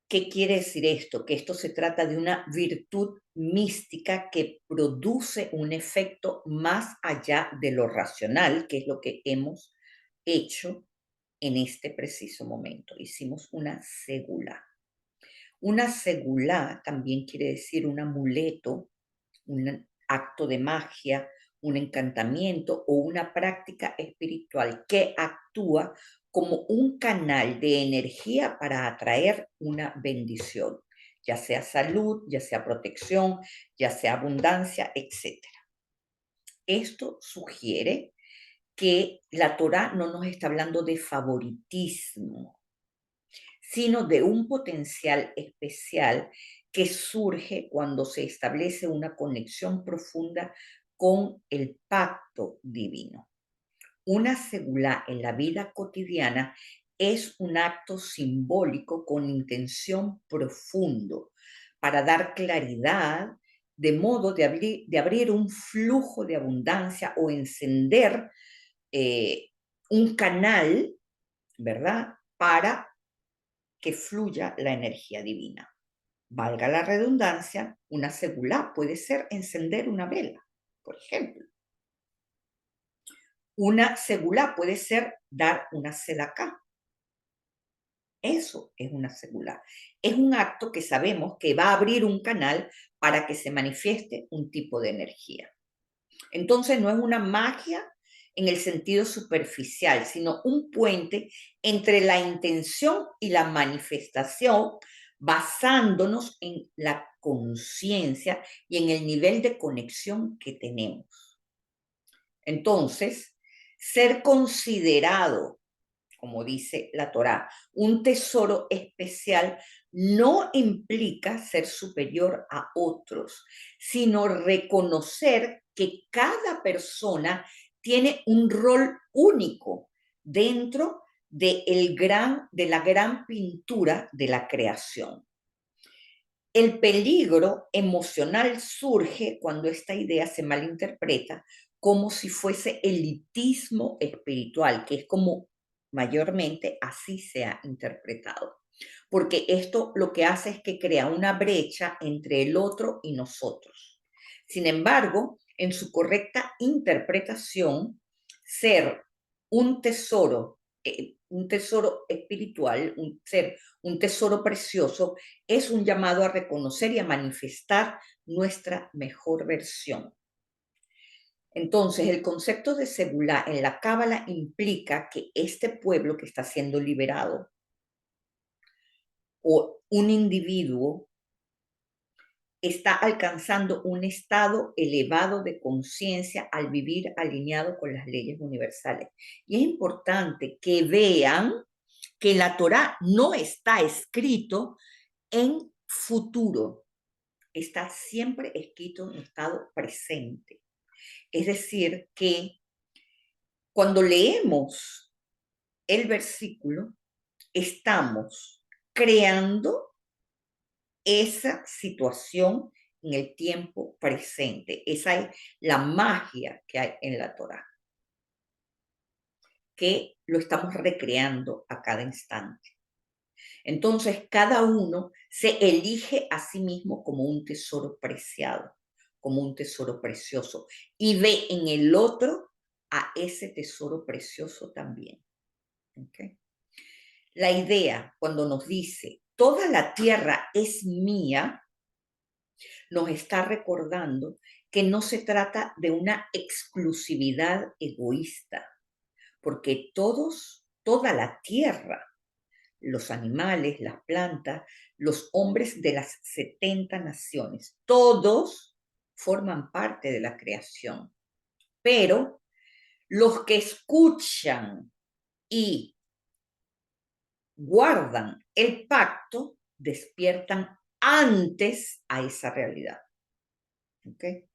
¿Qué quiere decir esto? Que esto se trata de una virtud mística que produce un efecto más allá de lo racional, que es lo que hemos hecho en este preciso momento. Hicimos una segula. Una segula también quiere decir un amuleto, un acto de magia, un encantamiento o una práctica espiritual que actúa como un canal de energía para atraer una bendición, ya sea salud, ya sea protección, ya sea abundancia, etc. Esto sugiere que la Torá no nos está hablando de favoritismo, sino de un potencial especial que surge cuando se establece una conexión profunda con el pacto divino. Una segulá en la vida cotidiana es un acto simbólico con intención profundo para dar claridad, de modo de abrir un flujo de abundancia o encender un canal, ¿verdad? Para que fluya la energía divina. Valga la redundancia, una segulá puede ser encender una vela, por ejemplo. Una segulá puede ser dar una sedacá. Eso es una segulá. Es un acto que sabemos que va a abrir un canal para que se manifieste un tipo de energía. Entonces no es una magia en el sentido superficial, sino un puente entre la intención y la manifestación, basándonos en la conciencia y en el nivel de conexión que tenemos. Entonces, ser considerado, como dice la Torá, un tesoro especial no implica ser superior a otros, sino reconocer que cada persona tiene un rol único dentro de la gran pintura de la creación. El peligro emocional surge cuando esta idea se malinterpreta como si fuese elitismo espiritual, que es como mayormente así se ha interpretado. Porque esto lo que hace es que crea una brecha entre el otro y nosotros. Sin embargo, en su correcta interpretación, ser un tesoro espiritual, un tesoro precioso, es un llamado a reconocer y a manifestar nuestra mejor versión. Entonces, el concepto de segulá en la Cábala implica que este pueblo que está siendo liberado, o un individuo, está alcanzando un estado elevado de conciencia al vivir alineado con las leyes universales. Y es importante que vean que la Torá no está escrito en futuro, está siempre escrito en estado presente. Es decir, que cuando leemos el versículo, estamos creando esa situación en el tiempo presente. Esa es la magia que hay en la Torá, que lo estamos recreando a cada instante. Entonces, cada uno se elige a sí mismo como un tesoro preciado, como un tesoro precioso, y ve en el otro a ese tesoro precioso también. ¿Okay? La idea, cuando nos dice, toda la tierra es mía, nos está recordando que no se trata de una exclusividad egoísta, porque toda la tierra, los animales, las plantas, los hombres de las 70 naciones, todos forman parte de la creación. Pero los que escuchan y guardan el pacto despiertan antes a esa realidad. ¿Okay?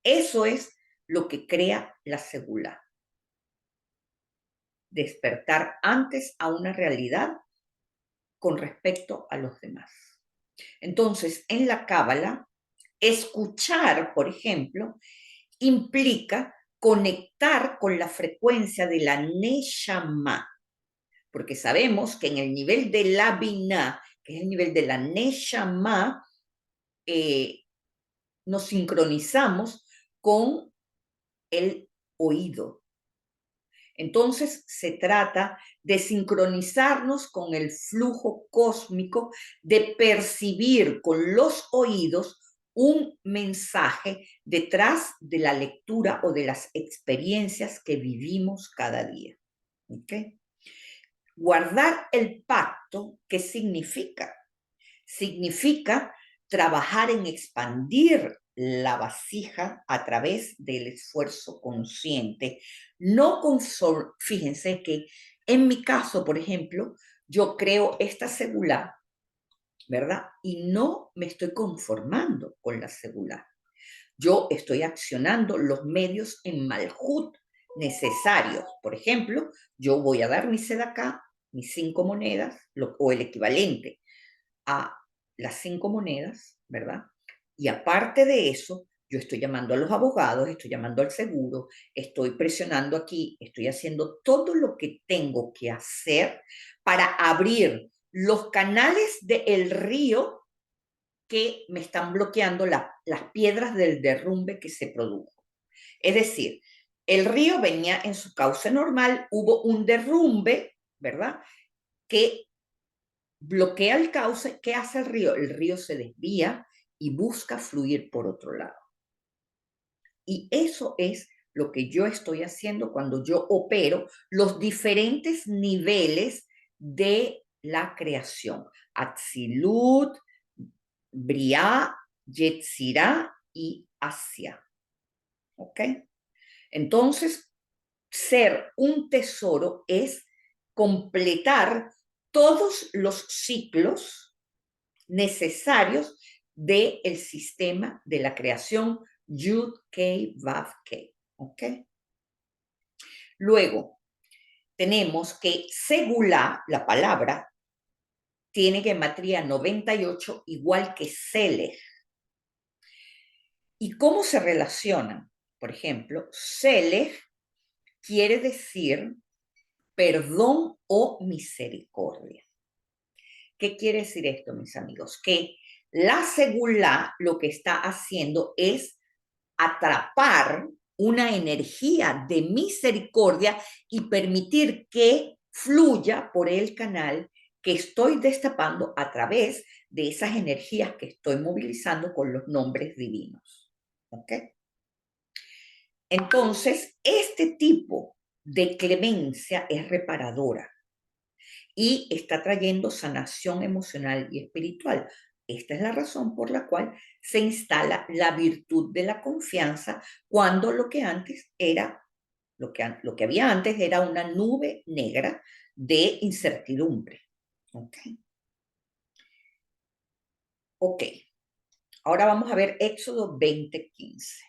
Eso es lo que crea la segula. Despertar antes a una realidad con respecto a los demás. Entonces, en la Cábala, escuchar, por ejemplo, implica conectar con la frecuencia de la Neshama, porque sabemos que en el nivel de la Binah, que es el nivel de la Neshama, nos sincronizamos con el oído. Entonces se trata de sincronizarnos con el flujo cósmico, de percibir con los oídos un mensaje detrás de la lectura o de las experiencias que vivimos cada día. ¿Okay? Guardar el pacto, ¿qué significa? Significa trabajar en expandir la vasija a través del esfuerzo consciente. No con fíjense que en mi caso, por ejemplo, yo creo esta segula, ¿verdad? Y no me estoy conformando con la segula. Yo estoy accionando los medios en Malhut necesarios. Por ejemplo, yo voy a dar mi sedacá, mis 5 monedas, o el equivalente a las 5 monedas, ¿verdad? Y aparte de eso, yo estoy llamando a los abogados, estoy llamando al seguro, estoy presionando aquí, estoy haciendo todo lo que tengo que hacer para abrir los canales del río que me están bloqueando las piedras del derrumbe que se produjo. Es decir, el río venía en su cauce normal, hubo un derrumbe, ¿verdad? Que bloquea el cauce. ¿Qué hace el río? El río se desvía y busca fluir por otro lado. Y eso es lo que yo estoy haciendo cuando yo opero los diferentes niveles de la creación. Atzilut, Briah, Yetzirah y Asia. ¿Ok? Entonces, ser un tesoro es completar todos los ciclos necesarios del sistema de la creación Yud, Kei, Vav, Kei. ¿Ok? Luego, tenemos que Segulá, la palabra, tiene gematría 98 igual que Selech. ¿Y cómo se relacionan? Por ejemplo, Selech quiere decir perdón o misericordia. ¿Qué quiere decir esto, mis amigos? Que la segulá lo que está haciendo es atrapar una energía de misericordia y permitir que fluya por el canal que estoy destapando a través de esas energías que estoy movilizando con los nombres divinos. ¿Ok? Entonces, este tipo de clemencia es reparadora y está trayendo sanación emocional y espiritual. Esta es la razón por la cual se instala la virtud de la confianza cuando lo que antes era, lo que había antes era una nube negra de incertidumbre. ¿Ok? Ok. Ahora vamos a ver Éxodo 20:15,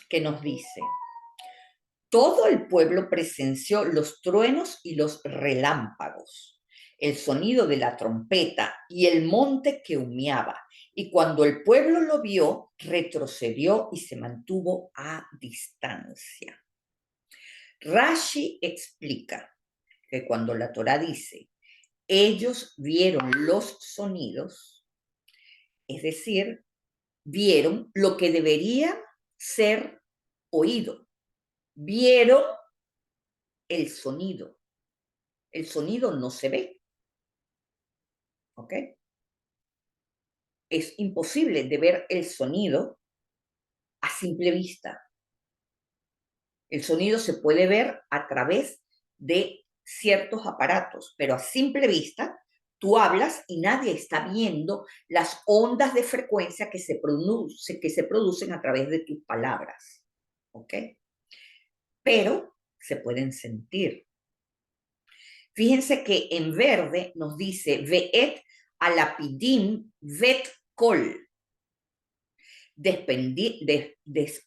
que nos dice: todo el pueblo presenció los truenos y los relámpagos, el sonido de la trompeta y el monte que humeaba. Y cuando el pueblo lo vio, retrocedió y se mantuvo a distancia. Rashi explica que cuando la Torá dice, ellos vieron los sonidos, es decir, vieron lo que debería ser oído, vieron el sonido. El sonido no se ve, ¿ok? Es imposible de ver el sonido a simple vista. El sonido se puede ver a través de ciertos aparatos, pero a simple vista tú hablas y nadie está viendo las ondas de frecuencia que se producen a través de tus palabras, ¿ok? Pero se pueden sentir. Fíjense que en verde nos dice Ve'et alapidim vet kol.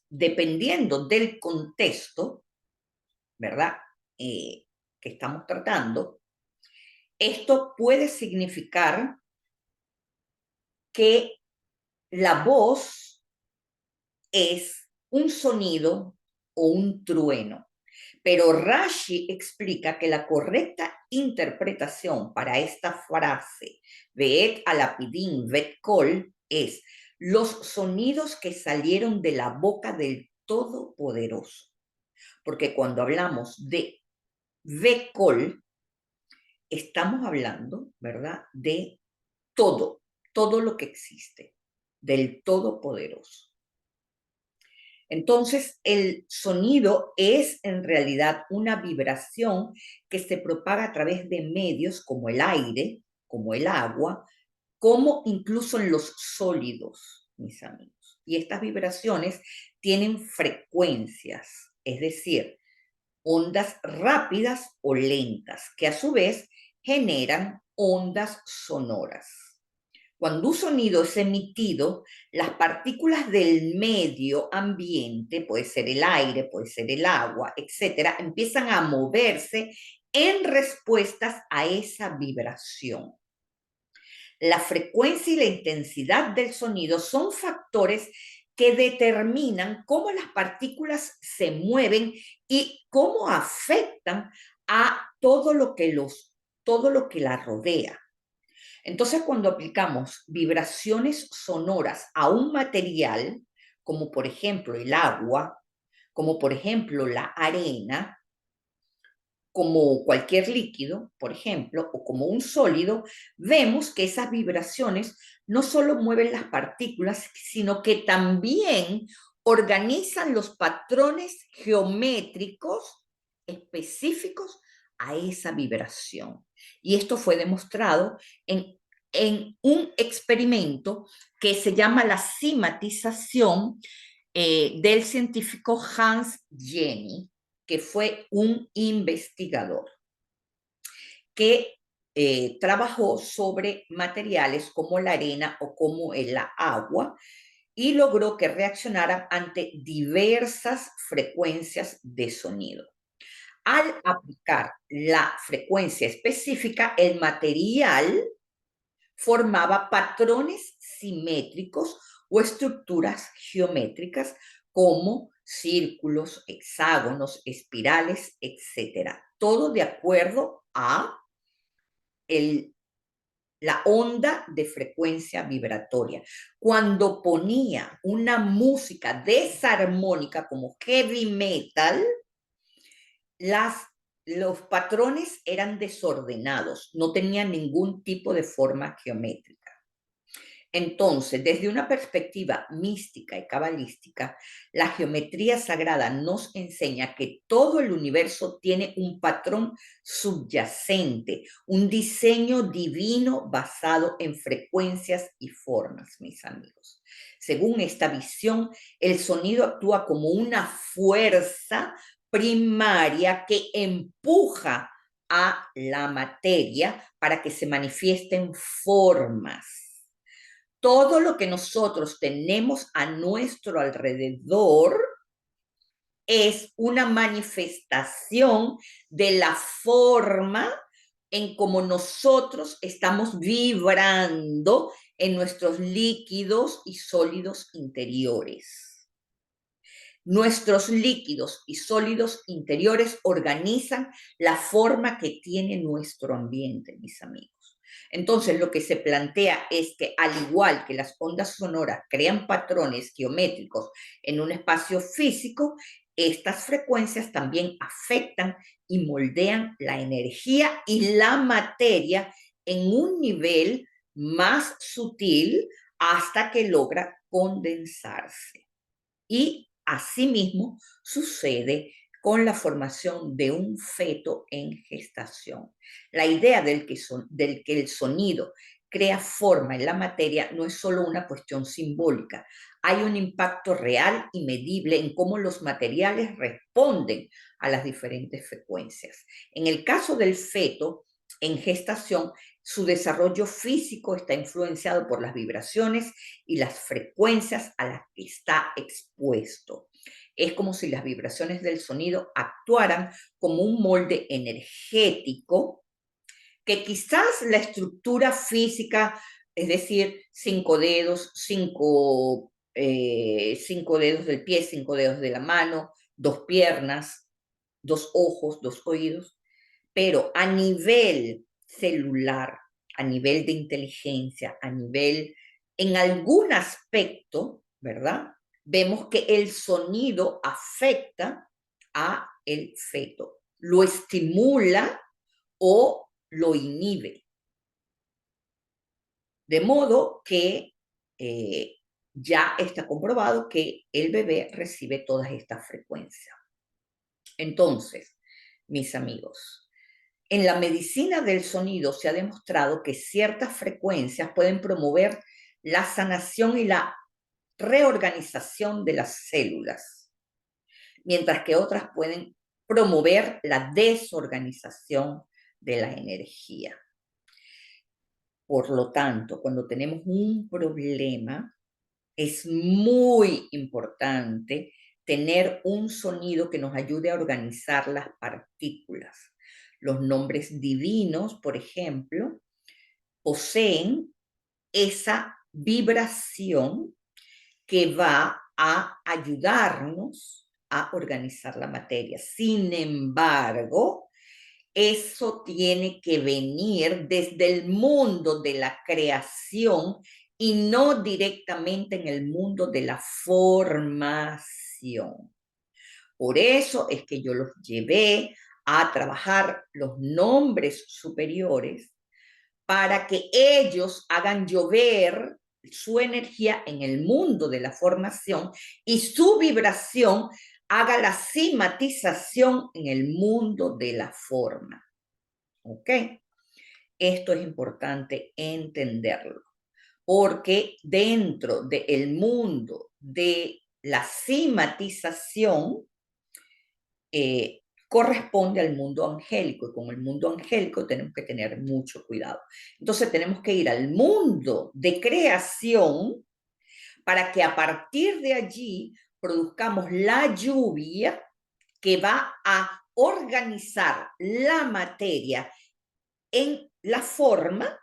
Dependiendo del contexto, ¿verdad? Que estamos tratando, esto puede significar que la voz es un sonido o un trueno. Pero Rashi explica que la correcta interpretación para esta frase, Ve'et alapidim vet kol, es los sonidos que salieron de la boca del Todopoderoso. Porque cuando hablamos de Vekol, estamos hablando, ¿verdad?, de todo, todo lo que existe, del Todopoderoso. Entonces, el sonido es en realidad una vibración que se propaga a través de medios como el aire, como el agua, como incluso en los sólidos, mis amigos. Y estas vibraciones tienen frecuencias, es decir, ondas rápidas o lentas, que a su vez generan ondas sonoras. Cuando un sonido es emitido, las partículas del medio ambiente, puede ser el aire, puede ser el agua, etcétera, empiezan a moverse en respuestas a esa vibración. La frecuencia y la intensidad del sonido son factores que determinan cómo las partículas se mueven y cómo afectan a todo lo que la rodea. Entonces, cuando aplicamos vibraciones sonoras a un material, como por ejemplo el agua, como por ejemplo la arena, como cualquier líquido, por ejemplo, o como un sólido, vemos que esas vibraciones no solo mueven las partículas, sino que también organizan los patrones geométricos específicos a esa vibración. Y esto fue demostrado en un experimento que se llama la cimatización del científico Hans Jenny, que fue un investigador que trabajó sobre materiales como la arena o como el agua y logró que reaccionaran ante diversas frecuencias de sonido. Al aplicar la frecuencia específica, el material formaba patrones simétricos o estructuras geométricas como círculos, hexágonos, espirales, etcétera. Todo de acuerdo a la onda de frecuencia vibratoria. Cuando ponía una música desarmónica como heavy metal, los patrones eran desordenados, no tenían ningún tipo de forma geométrica. Entonces, desde una perspectiva mística y cabalística, la geometría sagrada nos enseña que todo el universo tiene un patrón subyacente, un diseño divino basado en frecuencias y formas, mis amigos. Según esta visión, el sonido actúa como una fuerza primaria que empuja a la materia para que se manifiesten formas. Todo lo que nosotros tenemos a nuestro alrededor es una manifestación de la forma en cómo nosotros estamos vibrando en nuestros líquidos y sólidos interiores. Nuestros líquidos y sólidos interiores organizan la forma que tiene nuestro ambiente, mis amigos. Entonces, lo que se plantea es que al igual que las ondas sonoras crean patrones geométricos en un espacio físico, estas frecuencias también afectan y moldean la energía y la materia en un nivel más sutil hasta que logra condensarse. Y asimismo sucede con la formación de un feto en gestación. La idea del que el sonido crea forma en la materia no es solo una cuestión simbólica. Hay un impacto real y medible en cómo los materiales responden a las diferentes frecuencias. En el caso del feto en gestación, su desarrollo físico está influenciado por las vibraciones y las frecuencias a las que está expuesto. Es como si las vibraciones del sonido actuaran como un molde energético que quizás la estructura física, es decir, 5 dedos, cinco dedos del pie, 5 dedos de la mano, 2 piernas, 2 ojos, 2 oídos, pero a nivel celular, a nivel de inteligencia, a nivel, en algún aspecto, ¿verdad? Vemos que el sonido afecta a el feto, lo estimula o lo inhibe. De modo que ya está comprobado que el bebé recibe todas estas frecuencias. Entonces, mis amigos, en la medicina del sonido se ha demostrado que ciertas frecuencias pueden promover la sanación y la reorganización de las células, mientras que otras pueden promover la desorganización de la energía. Por lo tanto, cuando tenemos un problema, es muy importante tener un sonido que nos ayude a organizar las partículas. Los nombres divinos, por ejemplo, poseen esa vibración que va a ayudarnos a organizar la materia. Sin embargo, eso tiene que venir desde el mundo de la creación y no directamente en el mundo de la formación. Por eso es que yo los llevé a trabajar los nombres superiores para que ellos hagan llover su energía en el mundo de la formación y su vibración haga la cimatización en el mundo de la forma. ¿Ok? Esto es importante entenderlo, porque dentro del mundo de la cimatización corresponde al mundo angélico, y con el mundo angélico tenemos que tener mucho cuidado. Entonces tenemos que ir al mundo de creación para que a partir de allí produzcamos la lluvia que va a organizar la materia en la forma,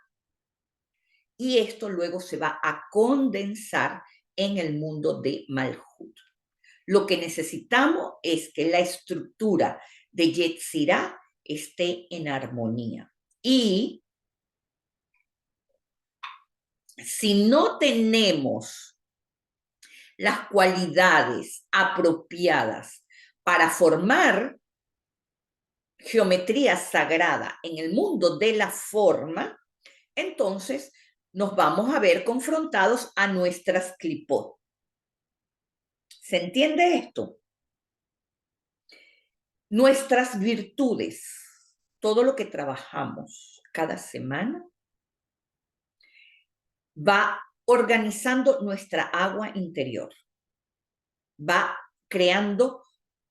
y esto luego se va a condensar en el mundo de Malhut. Lo que necesitamos es que la estructura de Yetzirah esté en armonía. Y si no tenemos las cualidades apropiadas para formar geometría sagrada en el mundo de la forma, entonces nos vamos a ver confrontados a nuestras clipot. ¿Se entiende esto? Nuestras virtudes, todo lo que trabajamos cada semana, va organizando nuestra agua interior, va creando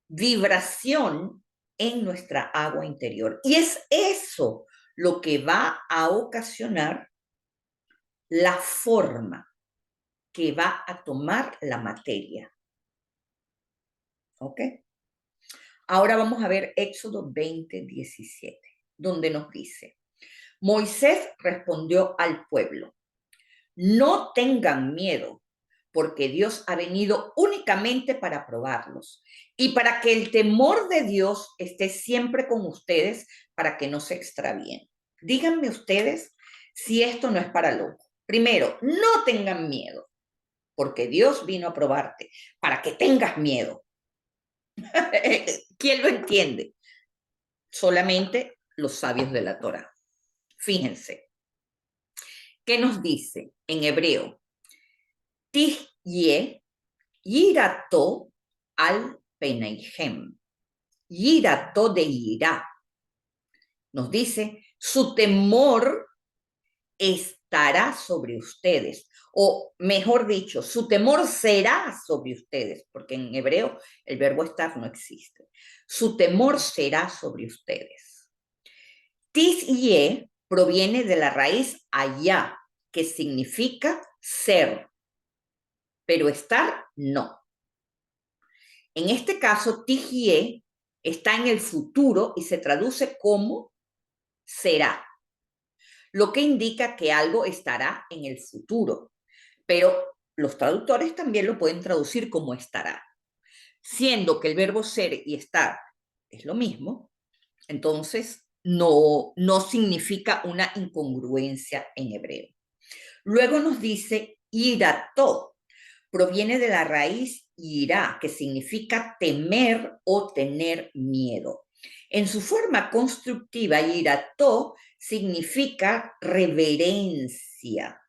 vibración en nuestra agua interior. Y es eso lo que va a ocasionar la forma que va a tomar la materia. ¿Ok? Ahora vamos a ver Éxodo 20:17, donde nos dice, Moisés respondió al pueblo, no tengan miedo, porque Dios ha venido únicamente para probarlos y para que el temor de Dios esté siempre con ustedes para que no se extravíen. Díganme ustedes si esto no es para loco. Primero, no tengan miedo, porque Dios vino a probarte para que tengas miedo. ¿Quién lo entiende? Solamente los sabios de la Torá. Fíjense, ¿qué nos dice en hebreo? Tihye yirato al peneihem. Yirato de ira. Nos dice, su temor estará sobre ustedes. O mejor dicho, su temor será sobre ustedes, porque en hebreo el verbo estar no existe. Su temor será sobre ustedes. Tihye proviene de la raíz allá, que significa ser, pero estar no. En este caso, tihye está en el futuro y se traduce como será, lo que indica que algo estará en el futuro, pero los traductores también lo pueden traducir como estará. Siendo que el verbo ser y estar es lo mismo, entonces no significa una incongruencia en hebreo. Luego nos dice irato, proviene de la raíz irá, que significa temer o tener miedo. En su forma constructiva, irato significa reverencia.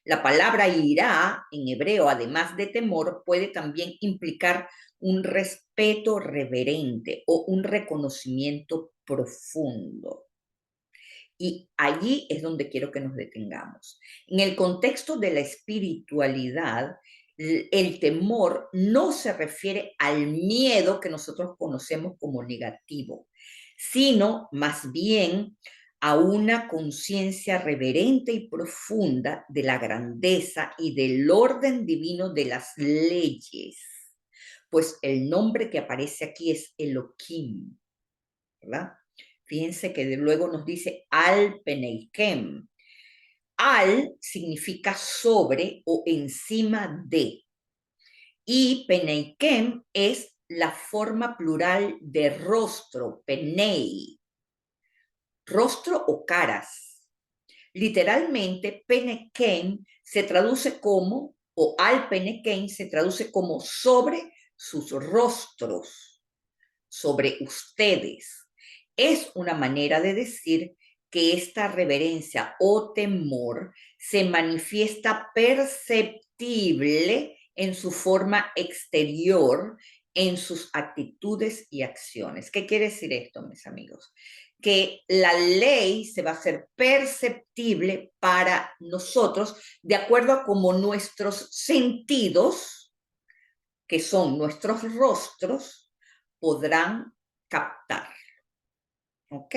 La palabra irá en hebreo, además de temor, puede también implicar un respeto reverente o un reconocimiento profundo. Y allí es donde quiero que nos detengamos. En el contexto de la espiritualidad, el temor no se refiere al miedo que nosotros conocemos como negativo, sino más bien a una conciencia reverente y profunda de la grandeza y del orden divino de las leyes. Pues el nombre que aparece aquí es Elohim, ¿verdad? Fíjense que luego nos dice al peneikem. Al significa sobre o encima de. Y peneikem es la forma plural de rostro, penei. Rostro o caras. Literalmente, peneikem se traduce como, o al peneikem se traduce como sobre sus rostros, sobre ustedes. Es una manera de decir que esta reverencia o temor se manifiesta perceptible en su forma exterior, en sus actitudes y acciones. ¿Qué quiere decir esto, mis amigos? Que la ley se va a hacer perceptible para nosotros de acuerdo a cómo nuestros sentidos, que son nuestros rostros, podrán captar. ¿Ok?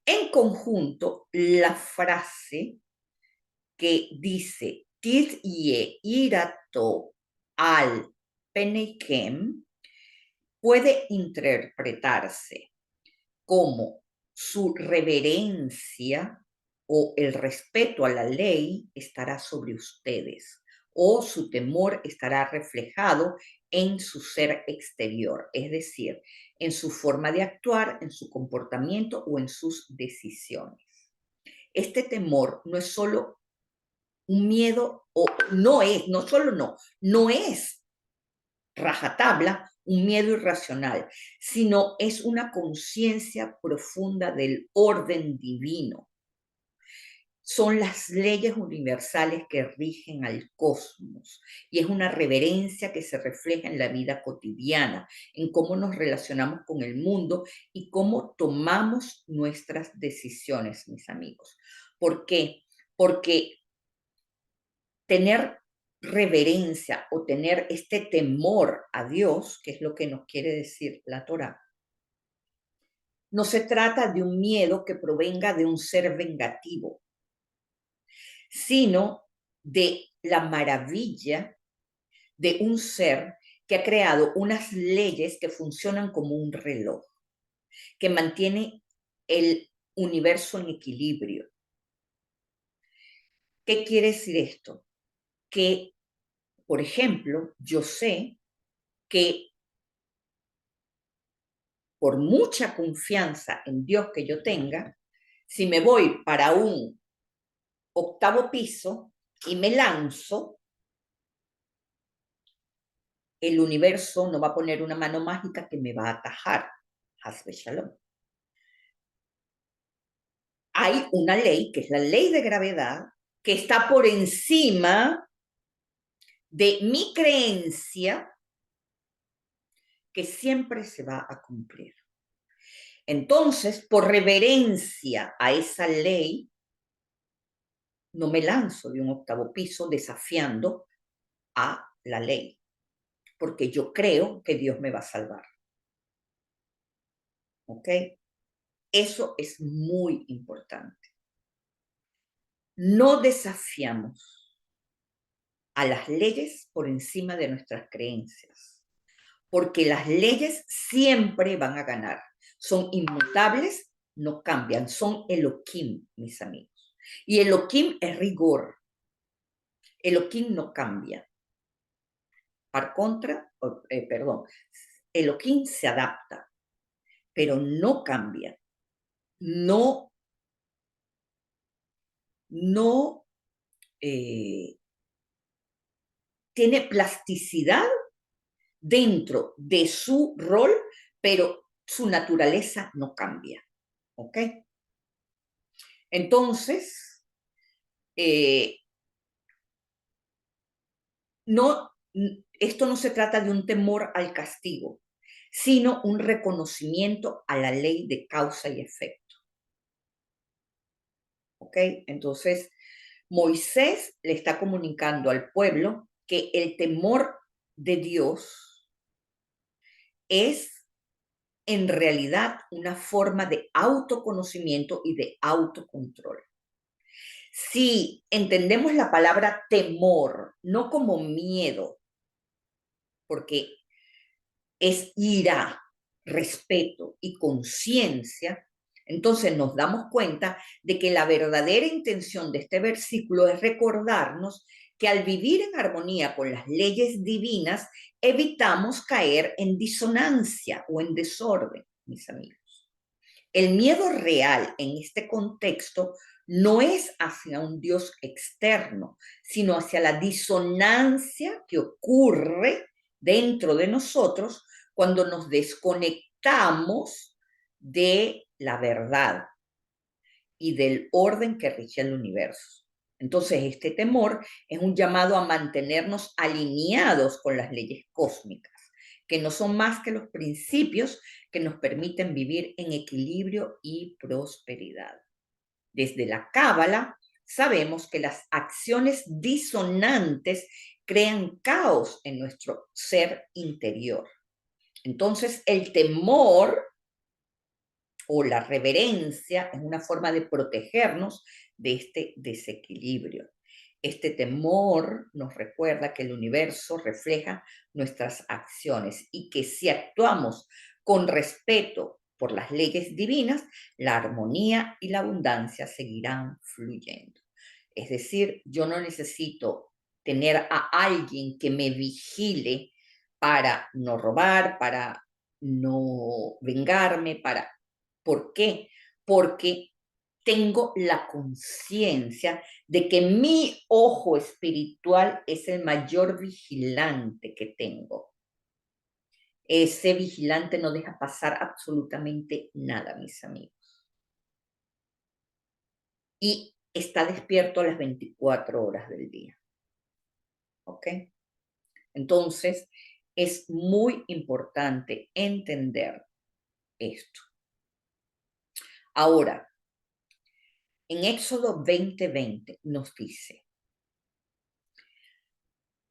En conjunto, la frase que dice Tihye irato al peneikem puede interpretarse como su reverencia o el respeto a la ley estará sobre ustedes, o su temor estará reflejado en su ser exterior, es decir, en su forma de actuar, en su comportamiento o en sus decisiones. Este temor no es solo un miedo, o no es rajatabla un miedo irracional, sino es una conciencia profunda del orden divino. son las leyes universales que rigen al cosmos y es una reverencia que se refleja en la vida cotidiana, en cómo nos relacionamos con el mundo y cómo tomamos nuestras decisiones, mis amigos. ¿Por qué? Porque tener reverencia o tener este temor a Dios, que es lo que nos quiere decir la Torá, no se trata de un miedo que provenga de un ser vengativo, sino de la maravilla de un ser que ha creado unas leyes que funcionan como un reloj, que mantiene el universo en equilibrio. ¿Qué quiere decir esto? Que, por ejemplo, yo sé que por mucha confianza en Dios que yo tenga, si me voy para un octavo piso y me lanzo, el universo no va a poner una mano mágica que me va a atajar. Hasbe shalom. Hay una ley, que es la ley de gravedad, que está por encima de mi creencia, que siempre se va a cumplir. Entonces, por reverencia a esa ley, no me lanzo de un octavo piso desafiando a la ley, porque yo creo que Dios me va a salvar. ¿Ok? Eso es muy importante. No desafiamos a las leyes por encima de nuestras creencias, porque las leyes siempre van a ganar. Son inmutables, no cambian, son Elohim, mis amigos. Y Elohim es rigor. Elohim no cambia. Par contra, perdón, Elohim se adapta, pero no cambia. No, no tiene plasticidad dentro de su rol, pero su naturaleza no cambia. ¿Ok? Entonces, eh, no, esto no se trata de un temor al castigo, sino un reconocimiento a la ley de causa y efecto. ¿Ok? Entonces, Moisés le está comunicando al pueblo que el temor de Dios es en realidad una forma de autoconocimiento y de autocontrol. Si entendemos la palabra temor no como miedo, porque es ira, respeto y conciencia, entonces nos damos cuenta de que la verdadera intención de este versículo es recordarnos que al vivir en armonía con las leyes divinas, evitamos caer en disonancia o en desorden, mis amigos. El miedo real en este contexto no es hacia un Dios externo, sino hacia la disonancia que ocurre dentro de nosotros cuando nos desconectamos de la verdad y del orden que rige el universo. Entonces, este temor es un llamado a mantenernos alineados con las leyes cósmicas, que no son más que los principios que nos permiten vivir en equilibrio y prosperidad. Desde la Cábala sabemos que las acciones disonantes crean caos en nuestro ser interior. Entonces, el temor o la reverencia es una forma de protegernos de este desequilibrio. Este temor nos recuerda que el universo refleja nuestras acciones y que si actuamos con respeto por las leyes divinas, la armonía y la abundancia seguirán fluyendo. Es decir, yo no necesito tener a alguien que me vigile para no robar, para no vengarme, para... ¿Por qué? Porque tengo la conciencia de que mi ojo espiritual es el mayor vigilante que tengo. Ese vigilante no deja pasar absolutamente nada, mis amigos. Y está despierto a las 24 horas del día. ¿Ok? Entonces, es muy importante entender esto. Ahora, en Éxodo 20:20 nos dice,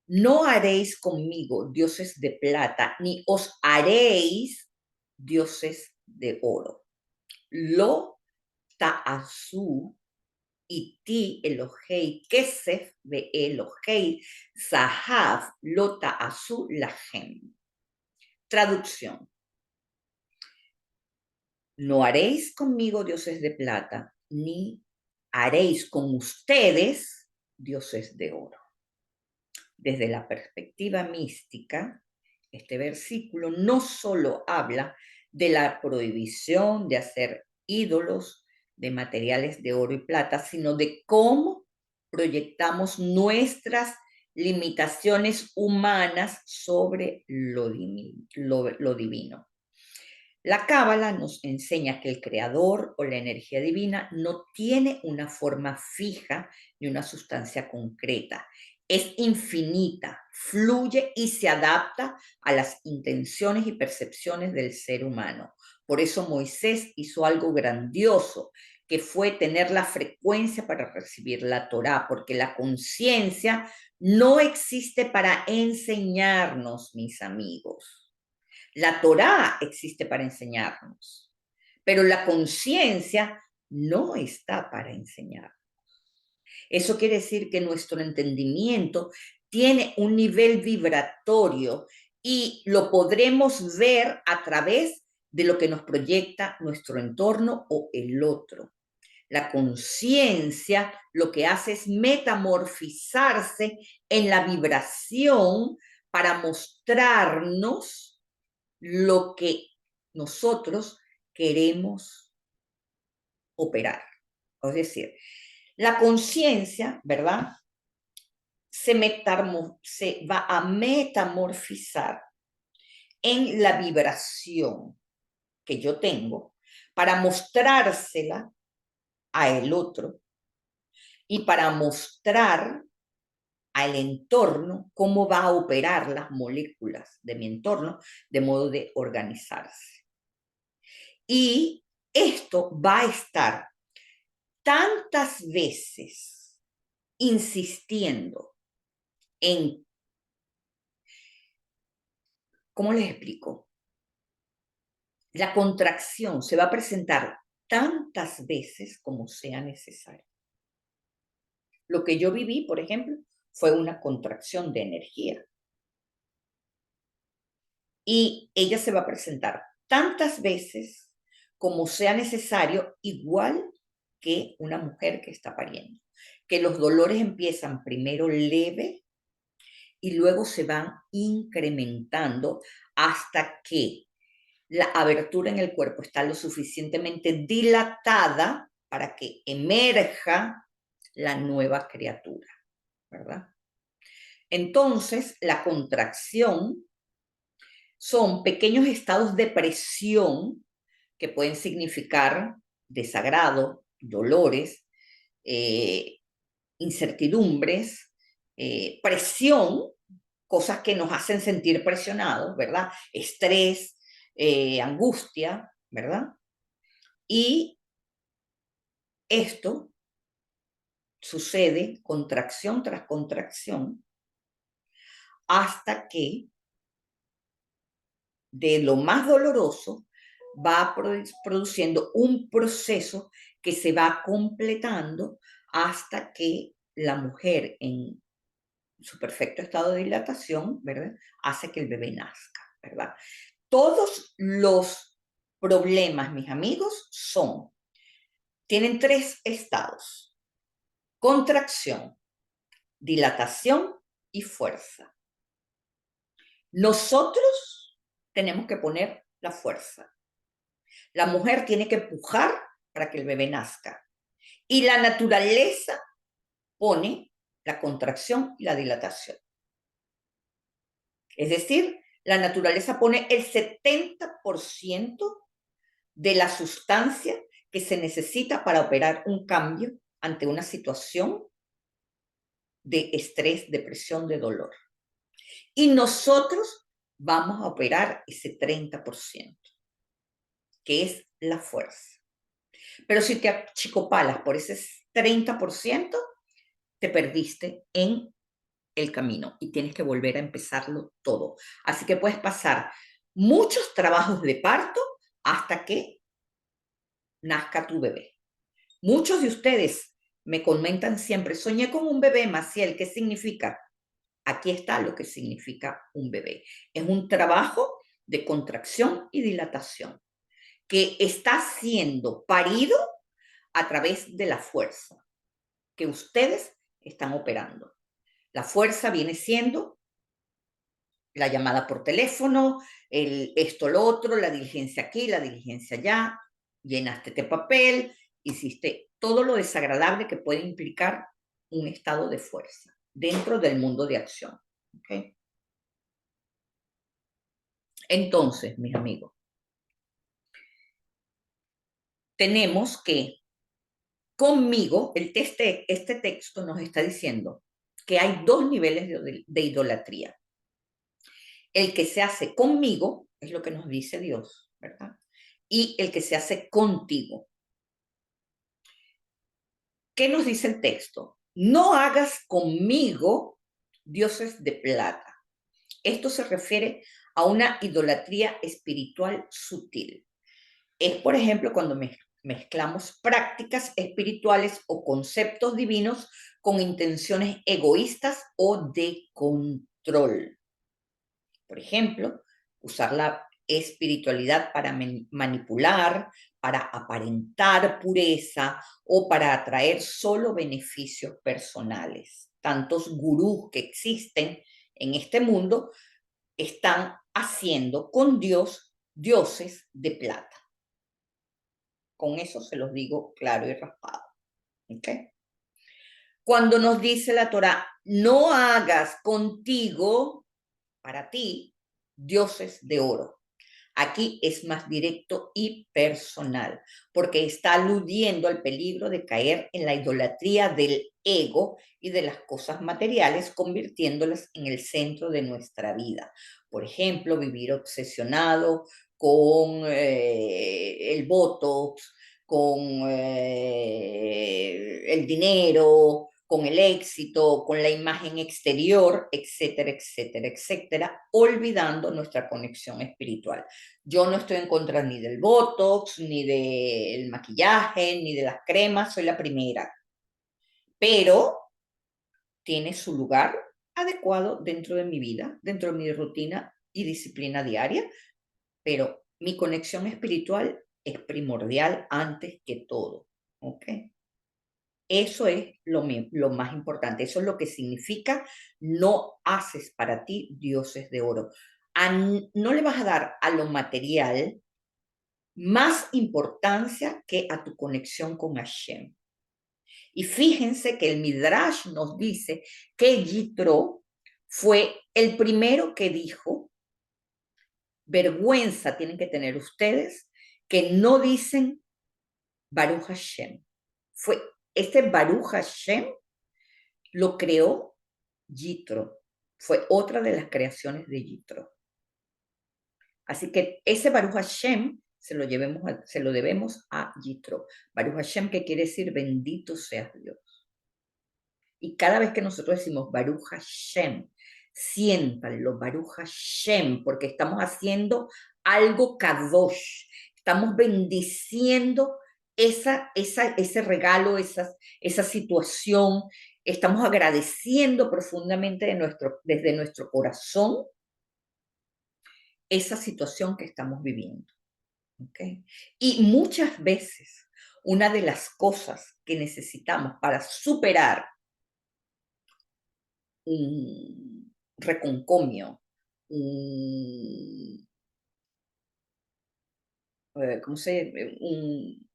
no haréis conmigo dioses de plata, ni os haréis dioses de oro. Lo ta'asú iti Elohei kesef ve Elohei zahav lo ta'asú lahem. Traducción. No haréis conmigo dioses de plata, ni haréis con ustedes dioses de oro. Desde la perspectiva mística, este versículo no solo habla de la prohibición de hacer ídolos de materiales de oro y plata, sino de cómo proyectamos nuestras limitaciones humanas sobre lo divino. La Cábala nos enseña que el creador o la energía divina no tiene una forma fija ni una sustancia concreta. Es infinita, fluye y se adapta a las intenciones y percepciones del ser humano. Por eso Moisés hizo algo grandioso, que fue tener la frecuencia para recibir la Torá, porque la conciencia no existe para enseñarnos, mis amigos. La Torá existe para enseñarnos, pero la conciencia no está para enseñar. Eso quiere decir que nuestro entendimiento tiene un nivel vibratorio y lo podremos ver a través de lo que nos proyecta nuestro entorno o el otro. La conciencia lo que hace es metamorfizarse en la vibración para mostrarnos lo que nosotros queremos operar. Es decir, la conciencia, ¿verdad? Se va a metamorfizar en la vibración que yo tengo para mostrársela a el otro y para mostrar al entorno cómo va a operar las moléculas de mi entorno de modo de organizarse. Y esto va a estar tantas veces insistiendo en, ¿cómo les explico? La contracción se va a presentar tantas veces como sea necesario. Lo que yo viví, por ejemplo, fue una contracción de energía. Y ella se va a presentar tantas veces como sea necesario, igual que una mujer que está pariendo. Que los dolores empiezan primero leve y luego se van incrementando hasta que la abertura en el cuerpo está lo suficientemente dilatada para que emerja la nueva criatura, ¿verdad? Entonces, la contracción son pequeños estados de presión que pueden significar desagrado, dolores, incertidumbres, presión, cosas que nos hacen sentir presionados, ¿verdad? Estrés, angustia, ¿verdad? Y esto sucede contracción tras contracción hasta que de lo más doloroso va produciendo un proceso que se va completando hasta que la mujer en su perfecto estado de dilatación, ¿verdad? Hace que el bebé nazca, ¿verdad? Todos los problemas, mis amigos, tienen tres estados: contracción, dilatación y fuerza. Nosotros tenemos que poner la fuerza. La mujer tiene que empujar para que el bebé nazca. Y la naturaleza pone la contracción y la dilatación. Es decir, la naturaleza pone el 70% de la sustancia que se necesita para operar un cambio ante una situación de estrés, depresión, de dolor. Y nosotros vamos a operar ese 30%, que es la fuerza. Pero si te achicopalas por ese 30%, te perdiste en el camino y tienes que volver a empezarlo todo. Así que puedes pasar muchos trabajos de parto hasta que nazca tu bebé. Muchos de ustedes me comentan siempre, soñé con un bebé, Maciel, ¿qué significa? Aquí está lo que significa un bebé. Es un trabajo de contracción y dilatación que está siendo parido a través de la fuerza que ustedes están operando. La fuerza viene siendo la llamada por teléfono, esto, lo otro, la diligencia aquí, la diligencia allá, llenaste este papel, hiciste todo lo desagradable que puede implicar un estado de fuerza dentro del mundo de acción. ¿Okay? Entonces, mis amigos, tenemos que, conmigo, este texto nos está diciendo que hay dos niveles de idolatría. El que se hace conmigo, es lo que nos dice Dios, ¿verdad? Y el que se hace contigo. ¿Qué nos dice el texto? No hagas conmigo dioses de plata. Esto se refiere a una idolatría espiritual sutil. Es, por ejemplo, cuando mezclamos prácticas espirituales o conceptos divinos con intenciones egoístas o de control. Por ejemplo, usar la espiritualidad para manipular, para aparentar pureza o para atraer solo beneficios personales. Tantos gurús que existen en este mundo están haciendo con Dios dioses de plata. Con eso se los digo claro y raspado. ¿Okay? Cuando nos dice la Torá, no hagas contigo, para ti, dioses de oro. Aquí es más directo y personal, porque está aludiendo al peligro de caer en la idolatría del ego y de las cosas materiales, convirtiéndolas en el centro de nuestra vida. Por ejemplo, vivir obsesionado con el botox, con el dinero, con el éxito, con la imagen exterior, etcétera, etcétera, etcétera, olvidando nuestra conexión espiritual. Yo no estoy en contra ni del botox, ni del maquillaje, ni de las cremas, soy la primera, pero tiene su lugar adecuado dentro de mi vida, dentro de mi rutina y disciplina diaria, pero mi conexión espiritual es primordial antes que todo, ¿ok? Eso es lo más importante, eso es lo que significa no haces para ti dioses de oro. No le vas a dar a lo material más importancia que a tu conexión con Hashem. Y fíjense que el Midrash nos dice que Yitro fue el primero que dijo, vergüenza tienen que tener ustedes que no dicen Baruch Hashem. Fue este Baruch Hashem lo creó Yitro. Fue otra de las creaciones de Yitro. Así que ese Baruch Hashem se lo debemos a Yitro. Baruch Hashem, que quiere decir bendito seas Dios. Y cada vez que nosotros decimos Baruch Hashem, siéntanlo, Baruch Hashem, porque estamos haciendo algo kadosh. Estamos bendiciendo ese regalo, esa situación. Estamos agradeciendo profundamente desde nuestro corazón esa situación que estamos viviendo. ¿Okay? Y muchas veces una de las cosas que necesitamos para superar un reconcomio,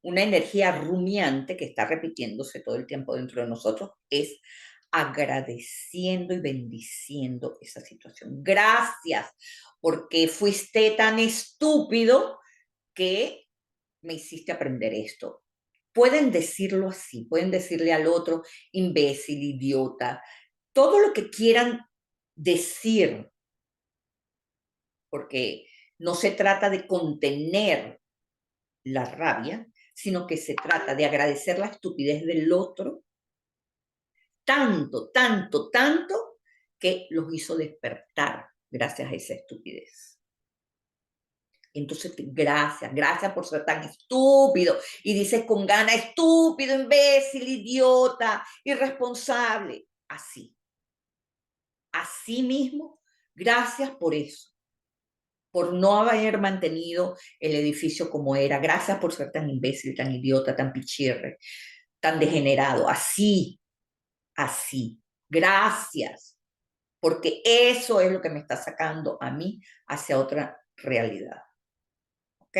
una energía rumiante que está repitiéndose todo el tiempo dentro de nosotros, es agradeciendo y bendiciendo esa situación. Gracias, porque fuiste tan estúpido que me hiciste aprender esto. pueden decirlo así, pueden decirle al otro imbécil, idiota, todo lo que quieran decir, porque no se trata de contener la rabia, sino que se trata de agradecer la estupidez del otro tanto, tanto, tanto que los hizo despertar gracias a esa estupidez. Entonces, gracias, gracias por ser tan estúpido. Y dices con ganas, estúpido, imbécil, idiota, irresponsable. Así. Así mismo, gracias por eso. Por no haber mantenido el edificio como era. Gracias por ser tan imbécil, tan idiota, tan pichirre, tan degenerado. Así, así. Gracias. Porque eso es lo que me está sacando a mí hacia otra realidad. ¿Ok?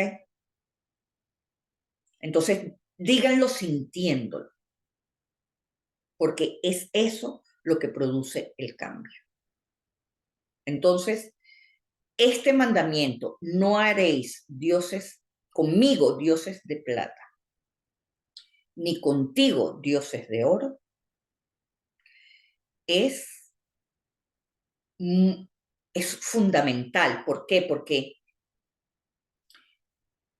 Entonces, díganlo sintiéndolo, porque es eso lo que produce el cambio. Entonces, este mandamiento, no haréis dioses conmigo, dioses de plata, ni contigo, dioses de oro, es, es fundamental. ¿Por qué? Porque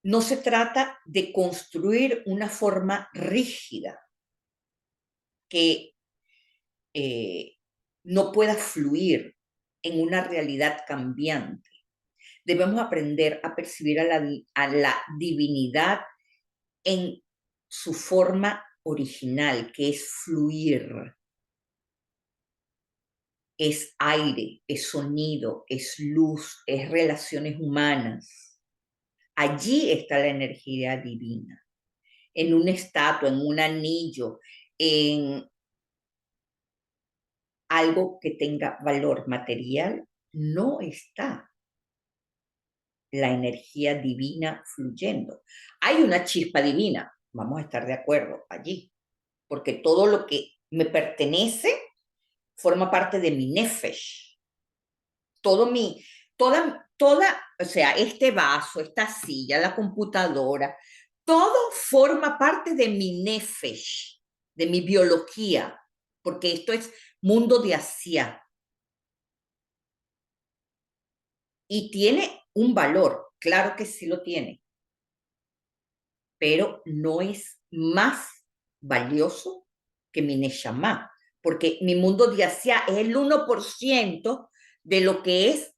no se trata de construir una forma rígida que no pueda fluir en una realidad cambiante. Debemos aprender a percibir a la divinidad en su forma original, que es fluir. Es aire, es sonido, es luz, es relaciones humanas. Allí está la energía divina, en una estatua, en un anillo, en algo que tenga valor material, no está la energía divina fluyendo. Hay una chispa divina, vamos a estar de acuerdo allí, porque todo lo que me pertenece forma parte de mi nefesh. Todo mi, o sea, este vaso, esta silla, la computadora, todo forma parte de mi nefesh, de mi biología, porque esto es mundo de Asia. Y tiene un valor, claro que sí lo tiene, pero no es más valioso que mi Neshama, porque mi mundo de Asia es el 1% de lo que es,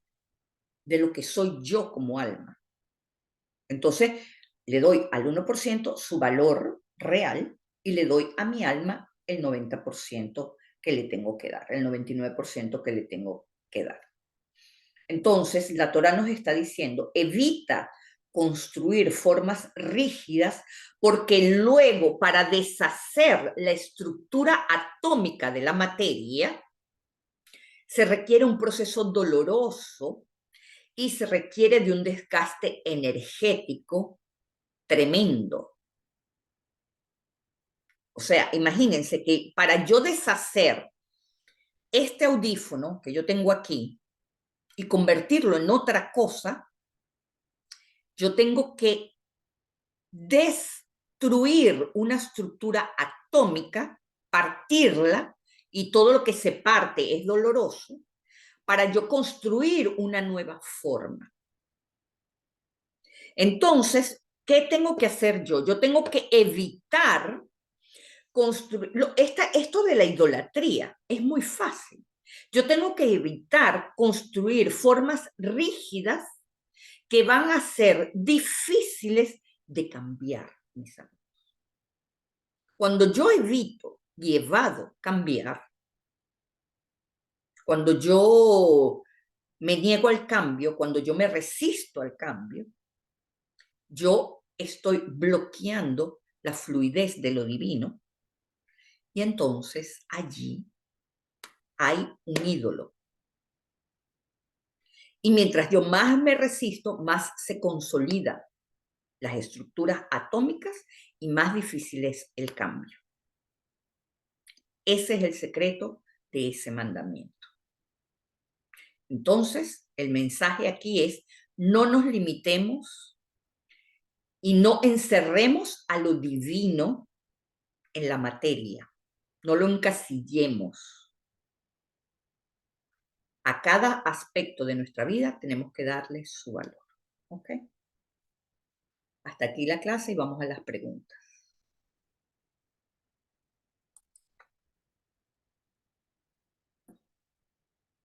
de lo que soy yo como alma. Entonces, le doy al 1% su valor real y le doy a mi alma el 90% que le tengo que dar, el 99% que le tengo que dar. Entonces, la Torah nos está diciendo, evita construir formas rígidas porque luego para deshacer la estructura atómica de la materia se requiere un proceso doloroso y se requiere de un desgaste energético tremendo. O sea, imagínense que para yo deshacer este audífono que yo tengo aquí y convertirlo en otra cosa, yo tengo que destruir una estructura atómica, partirla, y todo lo que se parte es doloroso, para yo construir una nueva forma. Entonces, ¿qué tengo que hacer yo? Yo tengo que evitar construir, esto de la idolatría es muy fácil. Yo tengo que evitar construir formas rígidas que van a ser difíciles de cambiar, mis amigos. Cuando yo evito y evado cambiar, cuando yo me niego al cambio, cuando yo me resisto al cambio, yo estoy bloqueando la fluidez de lo divino y entonces allí hay un ídolo. Y mientras yo más me resisto, más se consolida las estructuras atómicas y más difícil es el cambio. Ese es el secreto de ese mandamiento. Entonces, el mensaje aquí es, no nos limitemos y no encerremos a lo divino en la materia, no lo encasillemos. A cada aspecto de nuestra vida tenemos que darle su valor. ¿Ok? Hasta aquí la clase y vamos a las preguntas.